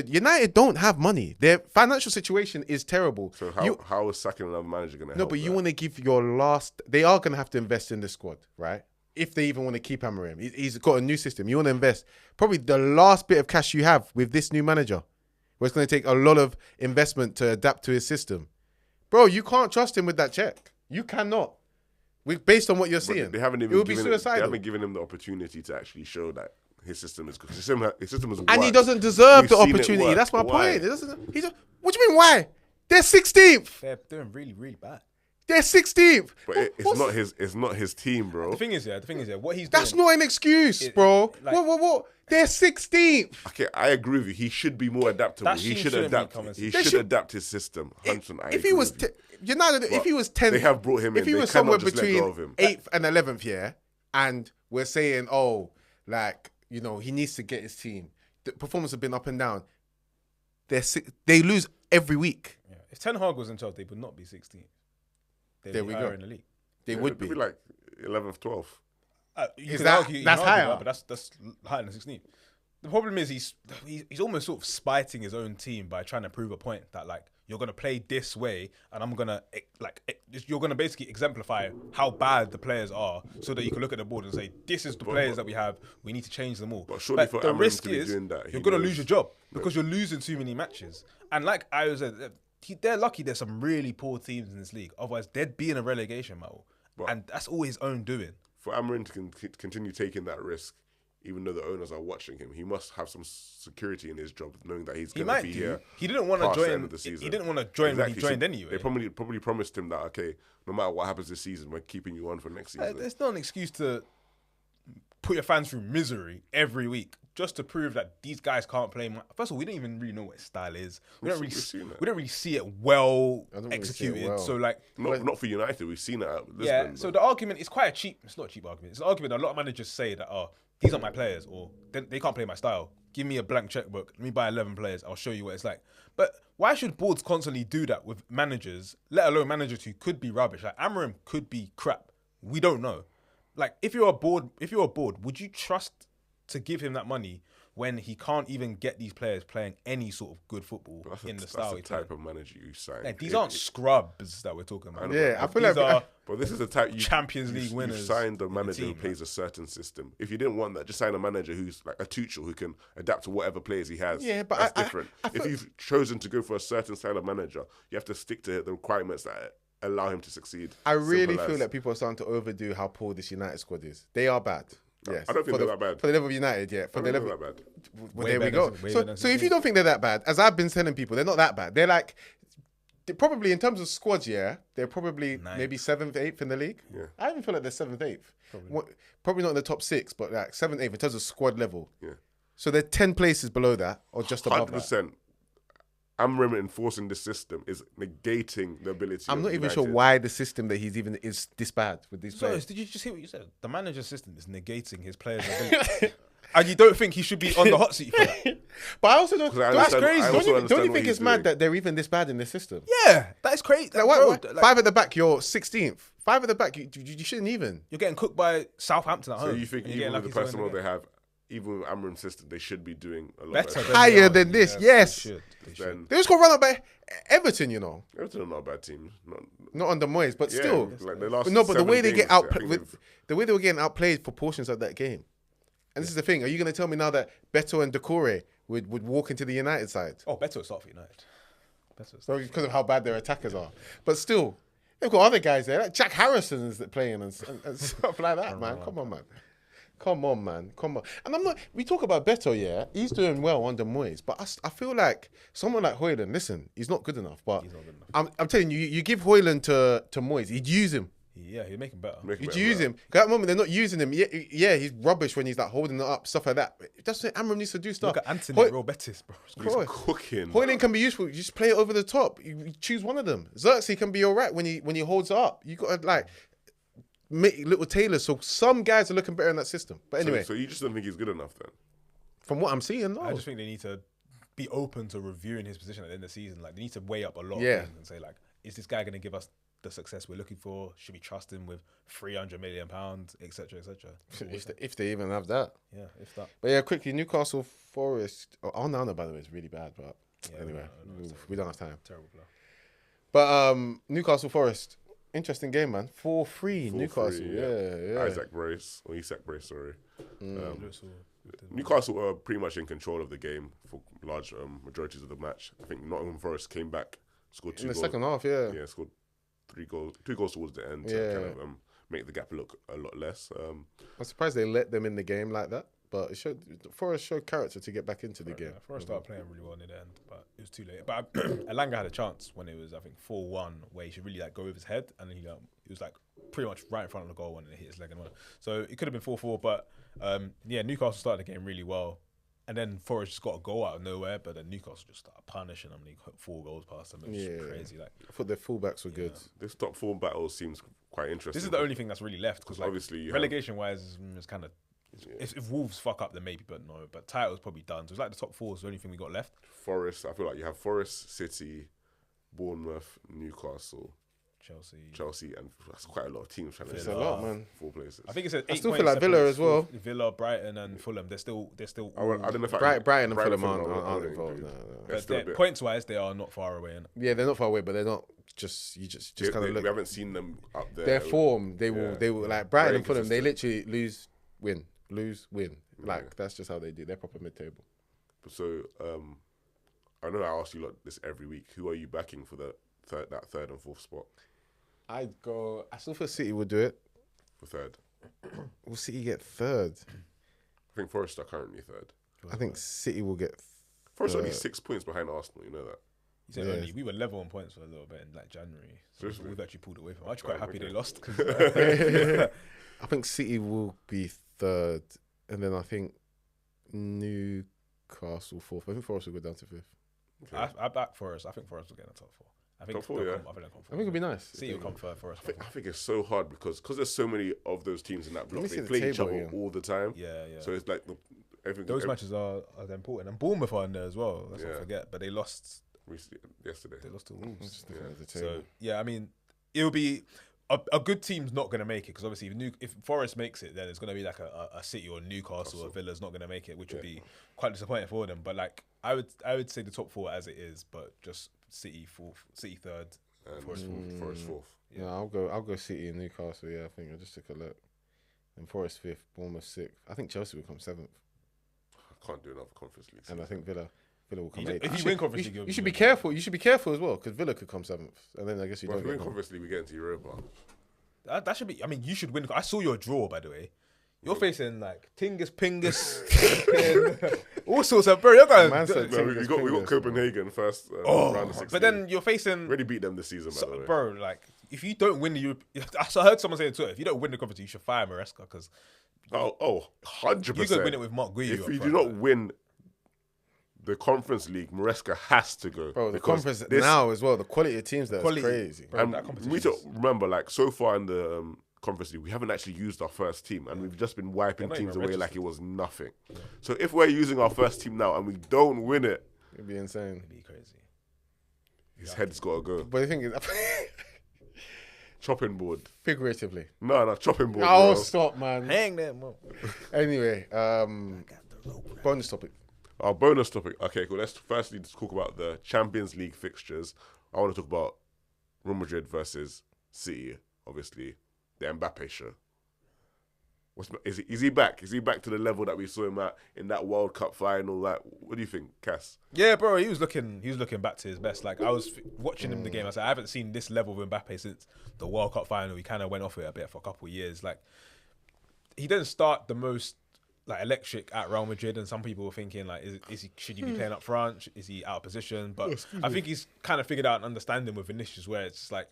[SPEAKER 1] United don't have money. Their financial situation is terrible.
[SPEAKER 2] So how is sacking another manager going to help?
[SPEAKER 1] No, but you want to give your last... They are going to have to invest in the squad, right? If they even want to keep Amorim. He's got a new system. You want to invest probably the last bit of cash you have with this new manager, where it's going to take a lot of investment to adapt to his system. Bro, you can't trust him with that check. You cannot. Based on what you're seeing,
[SPEAKER 2] they haven't even
[SPEAKER 1] it would be suicidal.
[SPEAKER 2] They haven't given him the opportunity to actually show that his system is good. His system has worked.
[SPEAKER 1] And he doesn't deserve
[SPEAKER 2] We've
[SPEAKER 1] the
[SPEAKER 2] seen it
[SPEAKER 1] opportunity.
[SPEAKER 2] work.
[SPEAKER 1] That's my
[SPEAKER 2] Why?
[SPEAKER 1] point. What do you mean, why? They're 16th.
[SPEAKER 3] They're doing really, really bad.
[SPEAKER 1] They're 16th.
[SPEAKER 2] But it's not his team, bro.
[SPEAKER 3] The thing is, what he's
[SPEAKER 1] That's
[SPEAKER 3] doing.
[SPEAKER 1] not an excuse, bro.
[SPEAKER 3] like-
[SPEAKER 1] What? They're 16th.
[SPEAKER 2] Okay, I agree with you. He should be more adaptable.
[SPEAKER 3] That
[SPEAKER 2] He
[SPEAKER 3] team
[SPEAKER 2] should
[SPEAKER 3] shouldn't be
[SPEAKER 2] adapt.
[SPEAKER 3] coming
[SPEAKER 2] He
[SPEAKER 3] to-
[SPEAKER 2] should adapt his system. 100%,
[SPEAKER 1] If he was United, if he was 10th,
[SPEAKER 2] they have brought him in.
[SPEAKER 1] If he
[SPEAKER 2] They
[SPEAKER 1] was
[SPEAKER 2] cannot
[SPEAKER 1] somewhere
[SPEAKER 2] just let
[SPEAKER 1] between
[SPEAKER 2] go of him.
[SPEAKER 1] 8th and 11th, yeah, and we're saying, oh, like, you know, he needs to get his team. The performance have been up and down. They lose every week.
[SPEAKER 3] Yeah. If Ten Hag was in charge, they would not be 16th. They'd
[SPEAKER 1] There
[SPEAKER 3] be
[SPEAKER 1] we
[SPEAKER 3] higher
[SPEAKER 1] go.
[SPEAKER 3] in the league.
[SPEAKER 1] They
[SPEAKER 2] Yeah,
[SPEAKER 1] would
[SPEAKER 2] it'd
[SPEAKER 1] be.
[SPEAKER 2] like 11th, 12th.
[SPEAKER 3] You
[SPEAKER 1] Is
[SPEAKER 3] could
[SPEAKER 1] that-
[SPEAKER 3] argue- you
[SPEAKER 1] that's
[SPEAKER 3] can argue
[SPEAKER 1] higher?
[SPEAKER 3] that, but that's higher than 16th. The problem is he's almost sort of spiting his own team by trying to prove a point that like you're gonna play this way and I'm gonna you're gonna basically exemplify how bad the players are so that you can look at the board and say this is the players that we have. We need to change them all.
[SPEAKER 2] But surely for
[SPEAKER 3] the
[SPEAKER 2] Amram
[SPEAKER 3] risk
[SPEAKER 2] to be
[SPEAKER 3] is
[SPEAKER 2] doing that, he
[SPEAKER 3] you're gonna
[SPEAKER 2] knows-
[SPEAKER 3] lose your job because you're losing too many matches. And like I was said, they're lucky there's some really poor teams in this league. Otherwise, they'd be in a relegation battle, and that's all his own doing.
[SPEAKER 2] For Amram to continue taking that risk, even though the owners are watching him, he must have some security in his job, knowing that he's
[SPEAKER 3] He
[SPEAKER 2] going
[SPEAKER 3] might
[SPEAKER 2] to be
[SPEAKER 3] do.
[SPEAKER 2] here.
[SPEAKER 3] He didn't want to
[SPEAKER 2] past the
[SPEAKER 3] join.
[SPEAKER 2] end of the season.
[SPEAKER 3] He didn't want to join when he
[SPEAKER 2] Exactly.
[SPEAKER 3] joined
[SPEAKER 2] So
[SPEAKER 3] anyway.
[SPEAKER 2] They probably promised him that, okay, no matter what happens this season, we're keeping you on for next season.
[SPEAKER 3] It's not an excuse to put your fans through misery every week just to prove that these guys can't play. First of all, we don't even really know what his style is. We don't really see it well
[SPEAKER 1] I don't really see it
[SPEAKER 3] executed.
[SPEAKER 1] well.
[SPEAKER 3] So like,
[SPEAKER 2] Not for United. We've seen it at Lisbon.
[SPEAKER 3] yeah. So
[SPEAKER 2] but-
[SPEAKER 3] the argument is quite a cheap. It's not a cheap argument. It's an argument that a lot of managers say that these aren't my players or they can't play my style. Give me a blank checkbook. Let me buy 11 players. I'll show you what it's like. But why should boards constantly do that with managers, let alone managers who could be rubbish? Like Amram could be crap. We don't know. Like if you're a board, would you trust to give him that money when he can't even get these players playing any sort of good football in the style he
[SPEAKER 2] That's the
[SPEAKER 3] plays?
[SPEAKER 2] type of manager you sign.
[SPEAKER 3] Like, these aren't scrubs that we're talking about.
[SPEAKER 1] Yeah, I feel
[SPEAKER 3] These
[SPEAKER 1] like
[SPEAKER 3] are
[SPEAKER 2] But this is the type
[SPEAKER 3] Champions League winners
[SPEAKER 2] You signed a
[SPEAKER 3] in the
[SPEAKER 2] manager who
[SPEAKER 3] team,
[SPEAKER 2] plays a certain system. If you didn't want that, just sign a manager who's like a Tuchel who can adapt to whatever players he has.
[SPEAKER 1] Yeah, but
[SPEAKER 2] that's
[SPEAKER 1] I
[SPEAKER 2] different.
[SPEAKER 1] feel-
[SPEAKER 2] If you've chosen to go for a certain style of manager, you have to stick to the requirements that allow him to succeed.
[SPEAKER 1] I really
[SPEAKER 2] Simple
[SPEAKER 1] feel
[SPEAKER 2] as.
[SPEAKER 1] that people are starting to overdo how poor this United squad is. They are bad. Yes.
[SPEAKER 2] I don't think
[SPEAKER 1] For
[SPEAKER 2] they're
[SPEAKER 1] the-
[SPEAKER 2] that bad.
[SPEAKER 1] For the level of United, yeah. For
[SPEAKER 2] I
[SPEAKER 1] the
[SPEAKER 2] don't
[SPEAKER 1] level,
[SPEAKER 2] think they're that bad.
[SPEAKER 1] well,
[SPEAKER 3] Way
[SPEAKER 1] there we
[SPEAKER 3] better
[SPEAKER 1] go.
[SPEAKER 3] than- way
[SPEAKER 1] So,
[SPEAKER 3] better than
[SPEAKER 1] so if you
[SPEAKER 3] 16.
[SPEAKER 1] don't think they're that bad, as I've been telling people, they're not that bad. They're like, probably in terms of squads, yeah, they're probably maybe 7th, 8th in the league.
[SPEAKER 2] Yeah.
[SPEAKER 1] I even feel like they're 7th, 8th. Probably not in the top 6, but like 7th, 8th in terms of squad level.
[SPEAKER 2] Yeah.
[SPEAKER 1] So they're 10 places below that or just above that.
[SPEAKER 2] 100%. Amram enforcing this system is negating the ability.
[SPEAKER 1] I'm
[SPEAKER 2] of
[SPEAKER 1] not even sure
[SPEAKER 2] United.
[SPEAKER 1] why the system that he's even is this bad with these
[SPEAKER 3] So,
[SPEAKER 1] players.
[SPEAKER 3] did you just hear what you said? The manager system is negating his players' ability. And you don't think he should be on the hot seat for that?
[SPEAKER 1] But I also don't.
[SPEAKER 2] 'Cause I
[SPEAKER 1] That's
[SPEAKER 2] understand-
[SPEAKER 1] crazy.
[SPEAKER 2] I
[SPEAKER 1] Don't
[SPEAKER 2] also
[SPEAKER 1] you
[SPEAKER 2] understand what
[SPEAKER 1] think
[SPEAKER 2] he's
[SPEAKER 1] it's mad
[SPEAKER 2] doing.
[SPEAKER 1] that they're even this bad in this system?
[SPEAKER 3] Yeah, that is crazy.
[SPEAKER 1] Like, what, 5 at the back, you're 16th. 5 at the back, you shouldn't even.
[SPEAKER 3] You're getting cooked by Southampton at
[SPEAKER 2] So
[SPEAKER 3] home.
[SPEAKER 2] you think
[SPEAKER 3] and you're
[SPEAKER 2] even
[SPEAKER 3] getting
[SPEAKER 2] with the
[SPEAKER 3] lucky to win
[SPEAKER 2] personnel
[SPEAKER 3] the
[SPEAKER 2] they
[SPEAKER 3] game.
[SPEAKER 2] have, even with Amram's system, they should be doing a lot
[SPEAKER 3] Better
[SPEAKER 2] better.
[SPEAKER 3] than
[SPEAKER 1] Higher
[SPEAKER 3] they are.
[SPEAKER 1] than this,
[SPEAKER 3] Yes,
[SPEAKER 1] yes.
[SPEAKER 3] They should.
[SPEAKER 2] Then
[SPEAKER 1] They just got run up by Everton, you know.
[SPEAKER 2] Everton are not a bad team.
[SPEAKER 1] Not under Moyes, but still.
[SPEAKER 2] like the last
[SPEAKER 1] No, but the
[SPEAKER 2] 7
[SPEAKER 1] way they
[SPEAKER 2] games,
[SPEAKER 1] get out,
[SPEAKER 2] I think they've-
[SPEAKER 1] the way they were getting outplayed for portions of that game. And this is the thing. Are you going to tell me now that Beto and Decore would walk into the United side?
[SPEAKER 3] Oh, Beto start for United. Beto
[SPEAKER 1] So because of how bad their attackers are. But still, they've got other guys there. Like Jack Harrison is playing and stuff like that, man. Come on, man. Come on, man. Come on. And I'm not... We talk about Beto, yeah? He's doing well under Moyes. But I feel like someone like Højlund, listen, he's not good enough. But
[SPEAKER 3] He's not good enough.
[SPEAKER 1] I'm telling you, you give Højlund to Moyes, he'd use him.
[SPEAKER 3] Yeah, he'd make him better.
[SPEAKER 2] Make it
[SPEAKER 1] You'd
[SPEAKER 2] better
[SPEAKER 1] use
[SPEAKER 2] than
[SPEAKER 1] him. 'Cause at that moment, they're not using him. Yeah, he's rubbish when he's like holding it up, stuff like that. That's what Amram needs to do stuff.
[SPEAKER 3] Look at Anthony at Real Betis, bro.
[SPEAKER 2] that.
[SPEAKER 1] Bro,
[SPEAKER 2] He's cooking.
[SPEAKER 1] Højlund can be useful. You just play it over the top. You choose one of them. Xerxes can be all right when he holds it up. You got to like make little tailors. So some guys are looking better in that system. But anyway,
[SPEAKER 2] So you just don't think he's good enough then?
[SPEAKER 1] from what I'm seeing, no.
[SPEAKER 3] I just think they need to be open to reviewing his position at the end of the season. Like they need to weigh up a lot
[SPEAKER 1] Yeah.
[SPEAKER 3] of things and say like, is this guy going to give us the success we're looking for? Should we trust him with £300 million, etc., etc.?
[SPEAKER 1] if they even have that.
[SPEAKER 3] Yeah, if that.
[SPEAKER 1] But yeah, quickly, Newcastle Forest. Oh, no, by the way, is really bad. But
[SPEAKER 3] Yeah,
[SPEAKER 1] anyway,
[SPEAKER 3] no, it's
[SPEAKER 1] we don't have time.
[SPEAKER 3] Terrible player.
[SPEAKER 1] But Newcastle Forest, interesting game, man. 4-3
[SPEAKER 2] 4-3,
[SPEAKER 1] Newcastle. Yeah.
[SPEAKER 2] Isak Brace, sorry.
[SPEAKER 3] Lewis will-
[SPEAKER 2] Newcastle were pretty much in control of the game for large majorities of the match. I think Nottingham Forest came back, scored 2
[SPEAKER 1] In the
[SPEAKER 2] goals.
[SPEAKER 1] second half, yeah.
[SPEAKER 2] Yeah, scored 2 goals towards the end
[SPEAKER 1] Yeah.
[SPEAKER 2] to kind of make the gap look a lot less.
[SPEAKER 1] I'm surprised they let them in the game like that. but Forest showed character to get back into the game.
[SPEAKER 3] Forest started playing really well in the end, but it was too late. But Elanga had a chance when it was, I think, 4-1, where he should really like go with his head, and then he was like pretty much right in front of the goal and it hit his leg and won. So it could have been 4-4, but Newcastle started the game really well. And then Forest just got a goal out of nowhere, but then Newcastle just started punishing them. They put 4 goals past them. It was crazy. Like,
[SPEAKER 1] I thought their fullbacks were good.
[SPEAKER 2] This top 4 battle seems quite interesting.
[SPEAKER 3] This is the only thing that's really left, because like,
[SPEAKER 2] obviously
[SPEAKER 3] relegation-wise, it's kind of... If Wolves fuck up, then maybe, but no. But title's probably done. So it's like the top 4 is the only thing we got left.
[SPEAKER 2] Forest, I feel like you have Forest, City, Bournemouth, Newcastle, Chelsea, and that's quite a lot of teams trying to
[SPEAKER 1] It's a lot, man.
[SPEAKER 2] 4 places.
[SPEAKER 3] I think it's 8
[SPEAKER 1] I still feel like Villa as well.
[SPEAKER 3] Villa, Brighton, and Fulham. They're still.
[SPEAKER 2] I don't know if
[SPEAKER 1] Brighton and Fulham aren't involved. No.
[SPEAKER 3] But points wise, they are not far away.
[SPEAKER 1] Yeah, they're not far away, but they're not just. You just kind of look.
[SPEAKER 2] We haven't seen them up there.
[SPEAKER 1] Their form, they will like Brighton and Fulham. They literally lose, win. Like that's just how they do. They're proper mid-table.
[SPEAKER 2] So I know I ask you lot this every week. Who are you backing for that third and fourth spot?
[SPEAKER 1] I still feel City will do it.
[SPEAKER 2] For third.
[SPEAKER 1] Will City get third?
[SPEAKER 2] I think Forest are currently third.
[SPEAKER 1] I think City will get
[SPEAKER 2] Forest are only 6 points behind Arsenal, you know that.
[SPEAKER 3] You said only, we were level on points for a little bit in like January. So we've actually pulled away from it. I'm actually quite happy they lost.
[SPEAKER 1] I think City will be third, and then I think Newcastle fourth. I think Forest will go down to fifth.
[SPEAKER 3] Okay. I back Forest. I think Forest will get in the top 4. I think
[SPEAKER 2] top 4, yeah.
[SPEAKER 1] I think it'll be nice.
[SPEAKER 3] City will come third for us.
[SPEAKER 2] I think it's so hard because there's so many of those teams in that block. They play each other all the time.
[SPEAKER 3] Yeah.
[SPEAKER 2] So it's like
[SPEAKER 3] those matches are important, and Bournemouth are in there as well. Let's not forget. But they lost
[SPEAKER 2] yesterday.
[SPEAKER 3] They lost to Wolves.
[SPEAKER 1] So
[SPEAKER 3] I mean, it'll be a good team's not going to make it, because obviously if Forest makes it, then it's going to be like a City or Newcastle or Villa's not going to make it, which would be quite disappointing for them. But like I would say the top 4 as it is, but just City fourth, City third,
[SPEAKER 2] and
[SPEAKER 3] Forest fourth.
[SPEAKER 1] Yeah, I'll go City and Newcastle. Yeah, I think I just took a look. And Forest fifth, Bournemouth sixth. I think Chelsea will come 7th.
[SPEAKER 2] I can't do another Conference League.
[SPEAKER 1] And I think Villa will come 8th.
[SPEAKER 3] If you win Conference League,
[SPEAKER 1] you should be careful. You should be careful as well, because Villa could come 7th, and then I guess you don't.
[SPEAKER 2] If we win Conference League, we get into Europa.
[SPEAKER 3] That should be. I mean, you should win. I saw your draw, by the way. You're facing like Tingus, Pingus, all sorts of. Bro, you're going.
[SPEAKER 2] We got Copenhagen first round of 16.
[SPEAKER 3] But then you're facing.
[SPEAKER 2] Already beat them this season, by the way.
[SPEAKER 3] Bro, like if you don't win the Europe, I heard someone say on Twitter, if you don't win the conference, you should fire Maresca, because
[SPEAKER 2] 100%.
[SPEAKER 3] You could win it with Mark Guiu.
[SPEAKER 2] If you do not win the Conference League, Maresca has to go.
[SPEAKER 1] Bro, the conference now as well, the quality of teams there is crazy.
[SPEAKER 2] Bro, and we need to remember, like, so far in the Conference League, we haven't actually used our first team, and we've just been wiping teams away like it was nothing. Yeah. So if we're using our first team now and we don't win it,
[SPEAKER 1] it'd be insane.
[SPEAKER 3] It'd be crazy.
[SPEAKER 2] His head's got to go.
[SPEAKER 1] But the thing is,
[SPEAKER 2] chopping board.
[SPEAKER 1] Figuratively.
[SPEAKER 2] No, chopping board.
[SPEAKER 1] Oh, stop, man.
[SPEAKER 3] Hang them up.
[SPEAKER 1] Anyway, bonus topic.
[SPEAKER 2] Our bonus topic. Okay, cool. Let's firstly just talk about the Champions League fixtures. I want to talk about Real Madrid versus City, obviously. The Mbappe show. Is he back? Is he back to the level that we saw him at in that World Cup final? Like, what do you think, Cass?
[SPEAKER 3] Yeah, bro, he was looking back to his best. Like, I was watching him the game. I said, I haven't seen this level of Mbappe since the World Cup final. He kind of went off it a bit for a couple of years. Like, he didn't start the most like electric at Real Madrid, and some people were thinking like, should he be playing up front? Is he out of position? But I think he's kind of figured out an understanding with Vinicius, where it's just like,